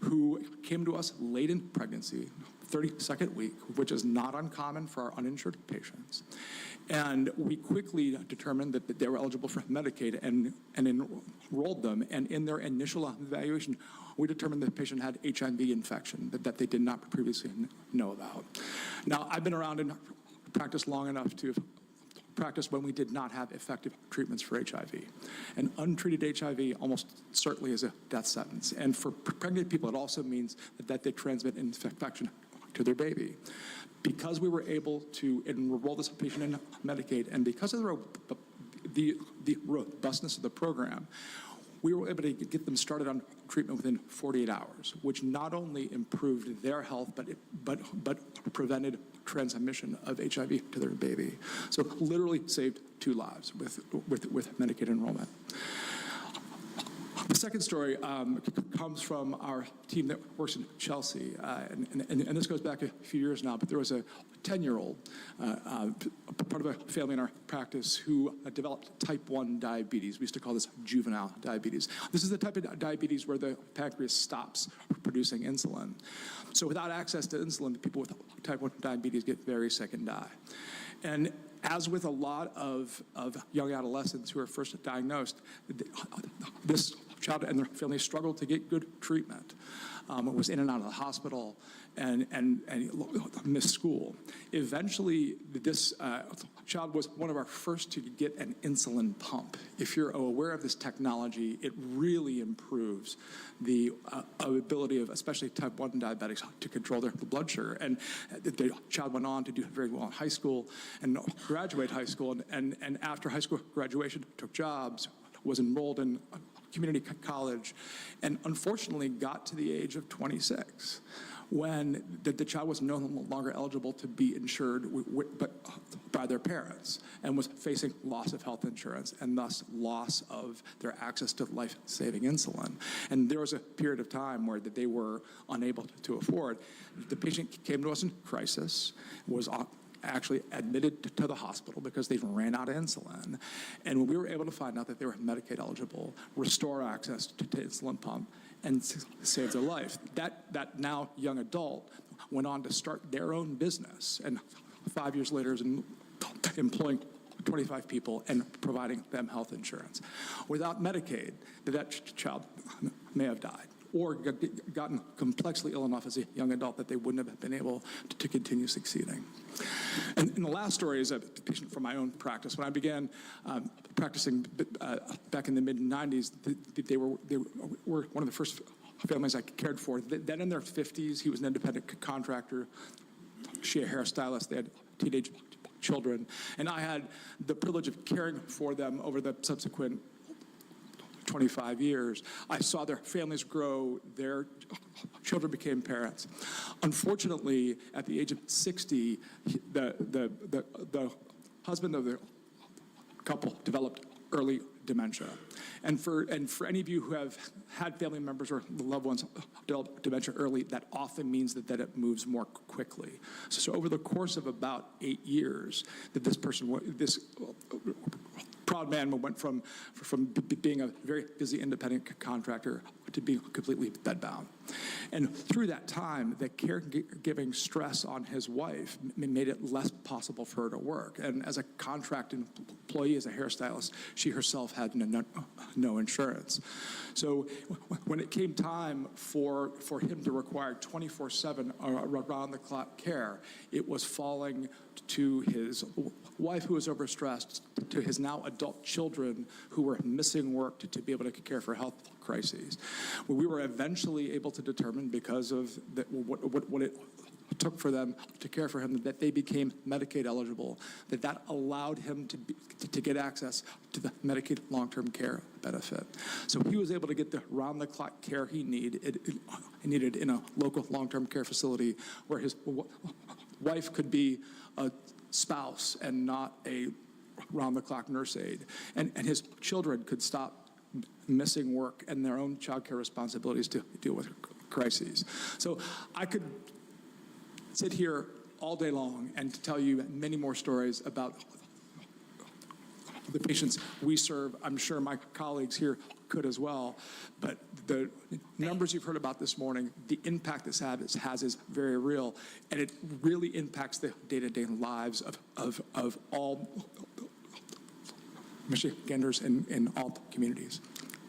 who came to us late in pregnancy, 32nd week, which is not uncommon for our uninsured patients. And we quickly determined that they were eligible for Medicaid and enrolled them. And in their initial evaluation, we determined the patient had HIV infection that they did not previously know about. Now, I've been around in practice long enough to practice when we did not have effective treatments for HIV. And untreated HIV almost certainly is a death sentence. And for pregnant people, it also means that they transmit infection to their baby. Because we were able to enroll this patient in Medicaid, and because of the robustness of the program, we were able to get them started on treatment within 48 hours, which not only improved their health, but prevented transmission of HIV to their baby. So literally saved 2 lives with Medicaid enrollment. The second story comes from our team that works in Chelsea, and this goes back a few years now, but there was a 10-year-old, part of a family in our practice, who developed type 1 diabetes. We used to call this juvenile diabetes. This is the type of diabetes where the pancreas stops producing insulin. So without access to insulin, people with type 1 diabetes get very sick and die. And as with a lot of young adolescents who are first diagnosed, this child and their family struggled to get good treatment. Was in and out of the hospital and missed school. Eventually, this child was one of our first to get an insulin pump. If you're aware of this technology, it really improves the ability of especially type 1 diabetics to control their blood sugar. And the child went on to do very well in high school and graduate high school. And after high school graduation, took jobs, was enrolled in community college, and unfortunately got to the age of 26 when the child was no longer eligible to be insured by their parents and was facing loss of health insurance and thus loss of their access to life-saving insulin. And there was a period of time where they were unable to afford. The patient came to us in crisis, was actually admitted to the hospital because they ran out of insulin. And we were able to find out that they were Medicaid eligible, restore access to insulin pump, and save their life. That now young adult went on to start their own business, and 5 years later is employing 25 people and providing them health insurance. Without Medicaid, that child may have died. or gotten complexly ill enough as a young adult that they wouldn't have been able to continue succeeding. And the last story is a patient from my own practice. When I began practicing back in the mid-90s, they were one of the first families I cared for. Then in their 50s, he was an independent contractor, she a hairstylist, they had teenage children, and I had the privilege of caring for them over the subsequent 25 years. I saw their families grow, their children became parents. Unfortunately, at the age of 60, the husband of the couple developed early dementia. And for any of you who have had family members or loved ones develop dementia early, that often means that it moves more quickly. So over the course of about 8 years, that this proud man went from being a very busy independent contractor to being completely bedbound. And through that time, the caregiving stress on his wife made it less possible for her to work. And as a contract employee, as a hairstylist, she herself had no insurance. So when it came time for him to require 24/7 around-the-clock care, it was falling to his wife, who was overstressed, to his now adult children who were missing work to be able to care for health crises. Well, we were eventually able to determine, because of what it took for them to care for him, that they became Medicaid eligible, that allowed him to get access to the Medicaid long-term care benefit. So he was able to get the round-the-clock care he needed in a local long-term care facility where his wife could be a spouse and not a round-the-clock nurse aide. And his children could stop missing work and their own child care responsibilities to deal with crises. So I could sit here all day long and tell you many more stories about the patients we serve. I'm sure my colleagues here could as well. But the numbers you've heard about this morning, the impact this has is very real, and it really impacts the day-to-day lives of all Michiganders in all communities.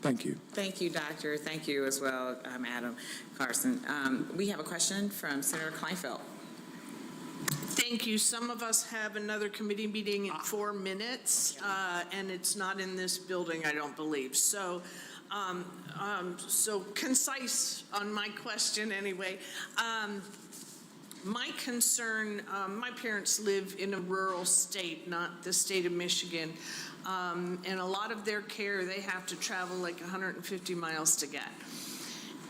Thank you. Thank you, Doctor. Thank you as well, Adam Carson. We have a question from Senator Kleinfeld. Thank you. Some of us have another committee meeting in 4 minutes, and it's not in this building, I don't believe. So, so concise on my question anyway. My concern, my parents live in a rural state, not the state of Michigan, and a lot of their care they have to travel like 150 miles to get.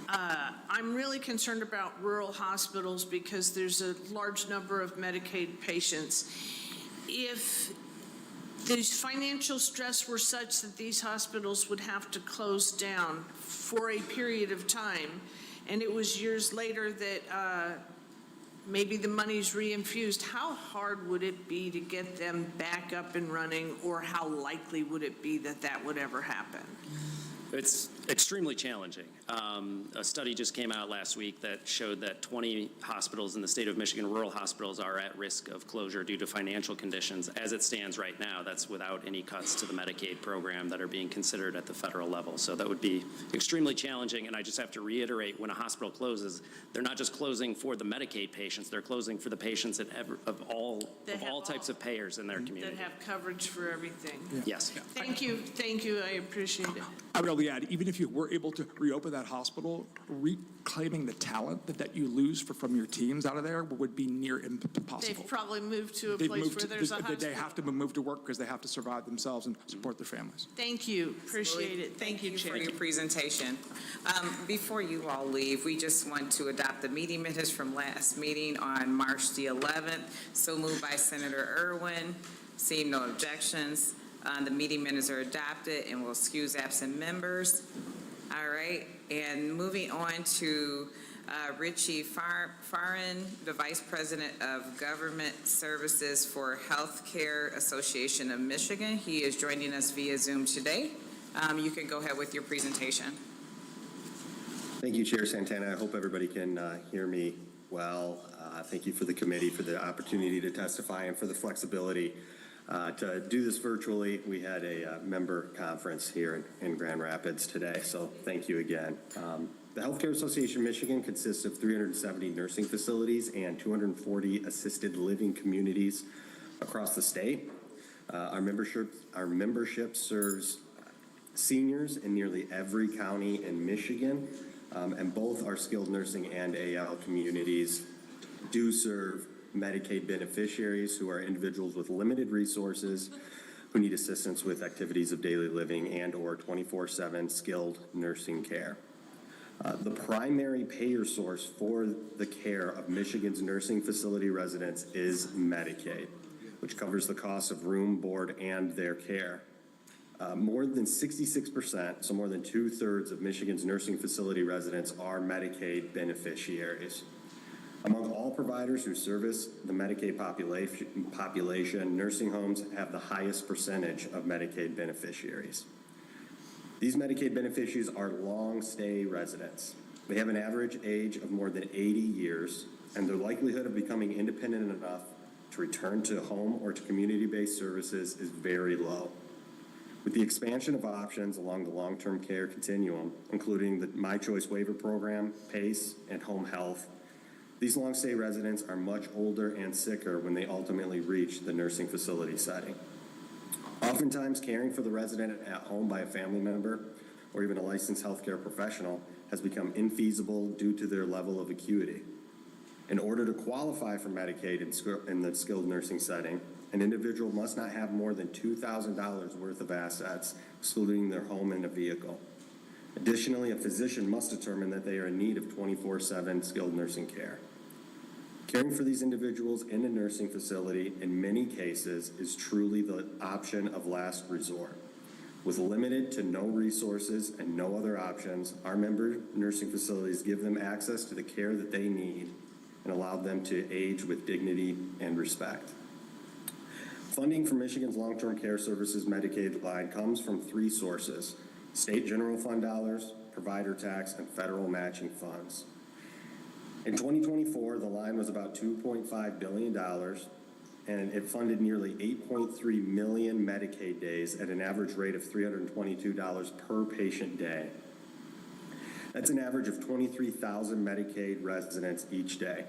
I'm really concerned about rural hospitals because there's a large number of Medicaid patients. If the financial stress were such that these hospitals would have to close down for a period of time, and it was years later that maybe the money's reinfused, how hard would it be to get them back up and running, or how likely would it be that that would ever happen? It's extremely challenging. A study just came out last week that showed that 20 hospitals in the state of Michigan, rural hospitals, are at risk of closure due to financial conditions. As it stands right now, that's without any cuts to the Medicaid program that are being considered at the federal level. So that would be extremely challenging. And I just have to reiterate, when a hospital closes, they're not just closing for the Medicaid patients, they're closing for the patients of all types of payers in their community. That have coverage for everything. Yeah. Yes. Thank you. Thank you. I appreciate it. I would only add, even if you were able to reopen that hospital, reclaiming the talent that you lose from your teams out of there would be near impossible. They've probably moved to a place where there's a hospital. They have to move to work because they have to survive themselves and support their families. Thank you. Appreciate it. Thank you, Chair. For your presentation. Before you all leave, we just want to adopt the meeting minutes from last meeting on March the 11th. So moved by Senator Irwin. Seeing no objections, the meeting minutes are adopted and will excuse absent members. All right, and moving on to Richie Farin, the Vice President of Government Services for Healthcare Association of Michigan. He is joining us via Zoom today. You can go ahead with your presentation. Thank you, Chair Santana. I hope everybody can hear me well. Thank you for the committee for the opportunity to testify and for the flexibility to do this virtually. We had a member conference here in Grand Rapids today, so thank you again. The Healthcare Association of Michigan consists of 370 nursing facilities and 240 assisted living communities across the state. Our membership serves seniors in nearly every county in Michigan, and both our skilled nursing and AL communities do serve Medicaid beneficiaries who are individuals with limited resources who need assistance with activities of daily living and/or 24/7 skilled nursing care. The primary payer source for the care of Michigan's nursing facility residents is Medicaid, which covers the cost of room, board, and their care. More than 66%, so more than 2/3 of Michigan's nursing facility residents are Medicaid beneficiaries. Among all providers who service the Medicaid population, nursing homes have the highest percentage of Medicaid beneficiaries. These Medicaid beneficiaries are long-stay residents. They have an average age of more than 80 years, and their likelihood of becoming independent enough to return to home or to community-based services is very low. With the expansion of options along the long-term care continuum, including the My Choice Waiver Program, PACE, and home health, these long-stay residents are much older and sicker when they ultimately reach the nursing facility setting. Oftentimes, caring for the resident at home by a family member or even a licensed healthcare professional has become infeasible due to their level of acuity. In order to qualify for Medicaid in the skilled nursing setting, an individual must not have more than $2,000 worth of assets, excluding their home and a vehicle. Additionally, a physician must determine that they are in need of 24/7 skilled nursing care. Caring for these individuals in a nursing facility, in many cases, is truly the option of last resort. With limited to no resources and no other options, our member nursing facilities give them access to the care that they need and allow them to age with dignity and respect. Funding for Michigan's long-term care services Medicaid line comes from three sources: state general fund dollars, provider tax, and federal matching funds. In 2024, the line was about $2.5 billion, and it funded nearly 8.3 million Medicaid days at an average rate of $322 per patient day. That's an average of 23,000 Medicaid residents each day.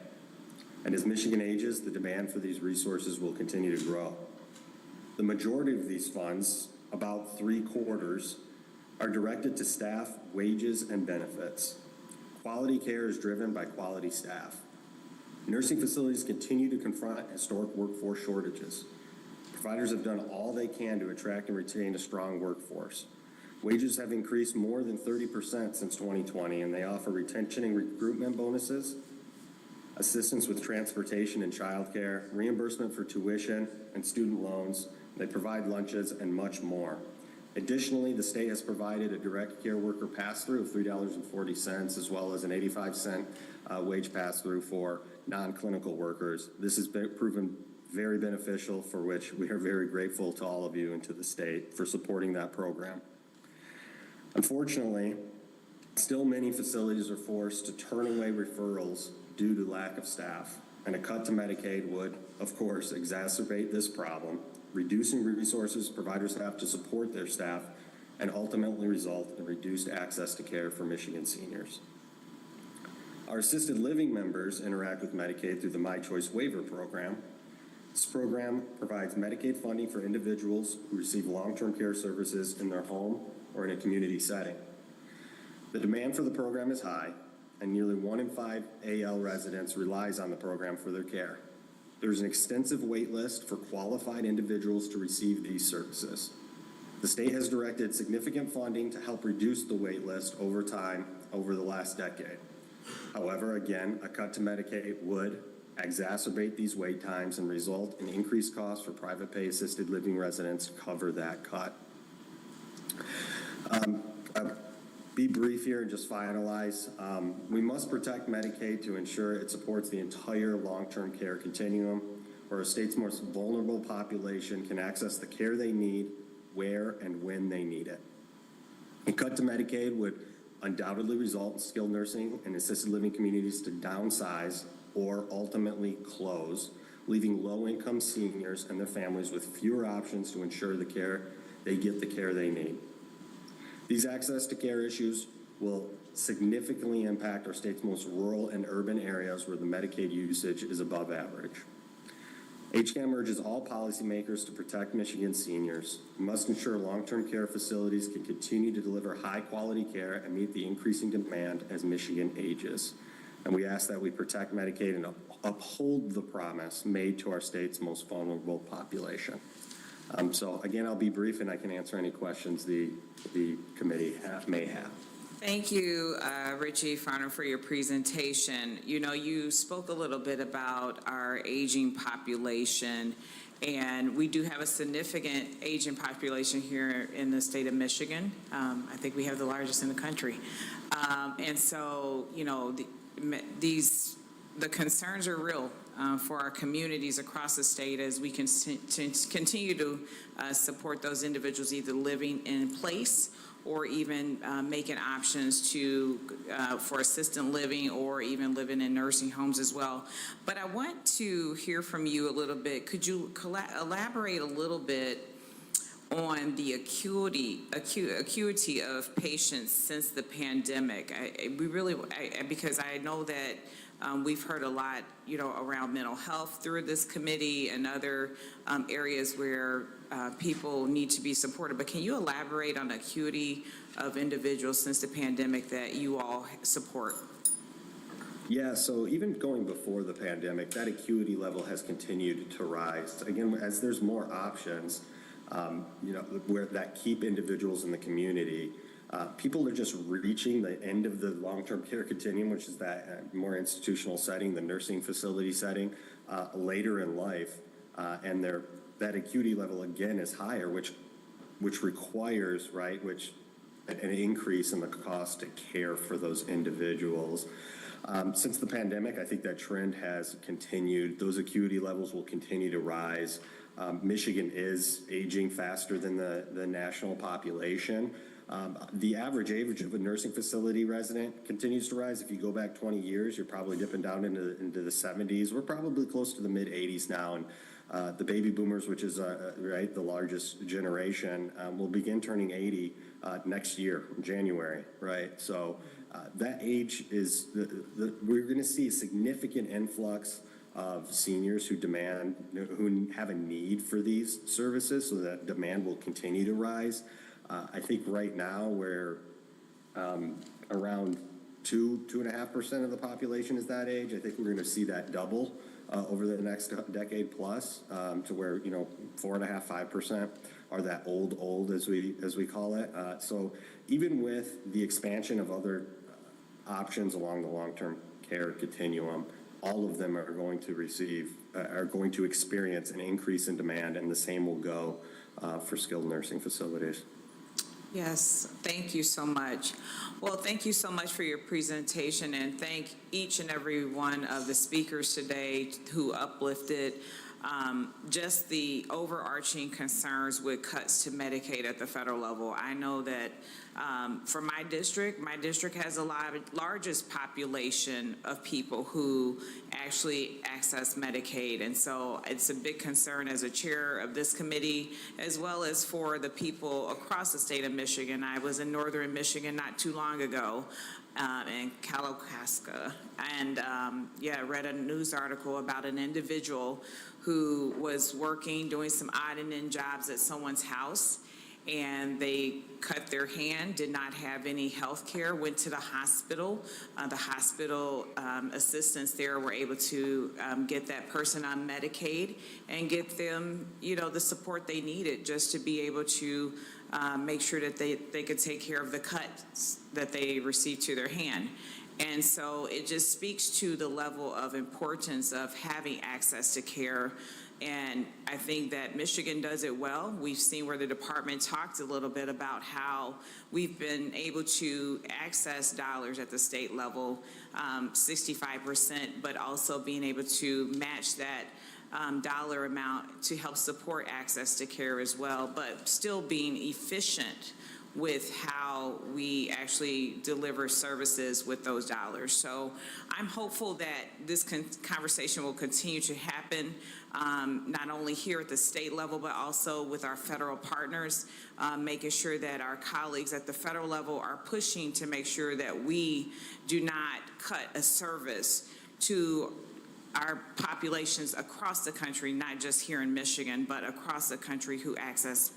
And as Michigan ages, the demand for these resources will continue to grow. The majority of these funds, about 3/4, are directed to staff, wages, and benefits. Quality care is driven by quality staff. Nursing facilities continue to confront historic workforce shortages. Providers have done all they can to attract and retain a strong workforce. Wages have increased more than 30% since 2020, and they offer retention and recruitment bonuses, assistance with transportation and childcare, reimbursement for tuition and student loans. They provide lunches and much more. Additionally, the state has provided a direct care worker pass-through of $3.40, as well as an 85-cent wage pass-through for non-clinical workers. This has been proven very beneficial, for which we are very grateful to all of you and to the state for supporting that program. Unfortunately, still many facilities are forced to turn away referrals due to lack of staff, and a cut to Medicaid would, of course, exacerbate this problem, reducing resources providers have to support their staff, and ultimately result in reduced access to care for Michigan seniors. Our assisted living members interact with Medicaid through the My Choice Waiver Program. This program provides Medicaid funding for individuals who receive long-term care services in their home or in a community setting. The demand for the program is high, and nearly 1 in 5 AL residents relies on the program for their care. There's an extensive wait list for qualified individuals to receive these services. The state has directed significant funding to help reduce the wait list over time over the last decade. However, again, a cut to Medicaid would exacerbate these wait times and result in increased costs for private pay assisted living residents to cover that cut. Be brief here and just finalize. We must protect Medicaid to ensure it supports the entire long-term care continuum, where our state's most vulnerable population can access the care they need, where and when they need it. A cut to Medicaid would undoubtedly result in skilled nursing and assisted living communities to downsize or ultimately close, leaving low-income seniors and their families with fewer options to ensure they get the care they need. These access to care issues will significantly impact our state's most rural and urban areas where the Medicaid usage is above average. HCAM urges all policymakers to protect Michigan seniors. We must ensure long-term care facilities can continue to deliver high-quality care and meet the increasing demand as Michigan ages. And we ask that we protect Medicaid and uphold the promise made to our state's most vulnerable population. So again, I'll be brief and I can answer any questions the committee may have. Thank you, Richie Farner, for your presentation. You know, you spoke a little bit about our aging population, and we do have a significant aging population here in the state of Michigan. I think we have the largest in the country. And so, you know, the concerns are real for our communities across the state as we can continue to support those individuals either living in place or even making options for assisted living or even living in nursing homes as well. But I want to hear from you a little bit. Could you elaborate a little bit on the acuity of patients since the pandemic? Because I know that we've heard a lot, you know, around mental health through this committee and other areas where people need to be supported. But can you elaborate on the acuity of individuals since the pandemic that you all support? Yeah, so even going before the pandemic, that acuity level has continued to rise. Again, as there's more options, you know, where that keep individuals in the community, people are just reaching the end of the long-term care continuum, which is that more institutional setting, the nursing facility setting, later in life, and that acuity level again is higher, which requires, right, an increase in the cost to care for those individuals. Since the pandemic, I think that trend has continued. Those acuity levels will continue to rise. Michigan is aging faster than the national population. The average age of a nursing facility resident continues to rise. If you go back 20 years, you're probably dipping down into the 70s. We're probably close to the mid-80s now, and the baby boomers, which is right, the largest generation, will begin turning 80 next year, January, right? So that age is, we're going to see a significant influx of seniors who have a need for these services, so that demand will continue to rise. I think right now we're around 2.5% of the population is that age. I think we're going to see that double over the next decade plus, to where, you know, 4.5%, 5% are that old as we call it. So even with the expansion of other options along the long-term care continuum, all of them are going to experience an increase in demand, and the same will go for skilled nursing facilities. Yes, thank you so much. Well, thank you so much for your presentation, and thank each and every one of the speakers today who uplifted just the overarching concerns with cuts to Medicaid at the federal level. I know that for my district has the largest population of people who actually access Medicaid. And so it's a big concern as a chair of this committee, as well as for the people across the state of Michigan. I was in northern Michigan not too long ago, in Kalakaska, and I read a news article about an individual who was working, doing some odd and end jobs at someone's house, and they cut their hand, did not have any health care, went to the hospital. The hospital assistants there were able to get that person on Medicaid and get them, you know, the support they needed just to be able to make sure that they could take care of the cuts that they received to their hand. And so it just speaks to the level of importance of having access to care. And I think that Michigan does it well. We've seen where the department talked a little bit about how we've been able to access dollars at the state level, 65%, but also being able to match that dollar amount to help support access to care as well, but still being efficient with how we actually deliver services with those dollars. So I'm hopeful that this conversation will continue to happen. not only here at the state level, but also with our federal partners, making sure that our colleagues at the federal level are pushing to make sure that we do not cut a service to our populations across the country, not just here in Michigan, but across the country who access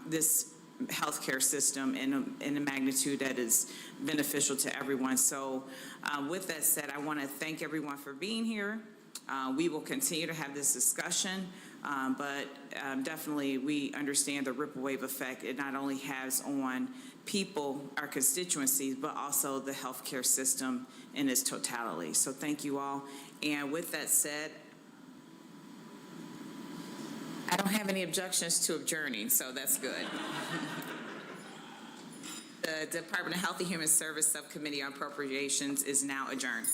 this healthcare system in a magnitude that is beneficial to everyone. So with that said, I want to thank everyone for being here. We will continue to have this discussion, but definitely we understand the ripple wave effect it not only has on people, our constituencies, but also the healthcare system in its totality. So thank you all. And with that said, I don't have any objections to adjourning, so that's good. The Department of Health and Human Service Subcommittee on Appropriations is now adjourned.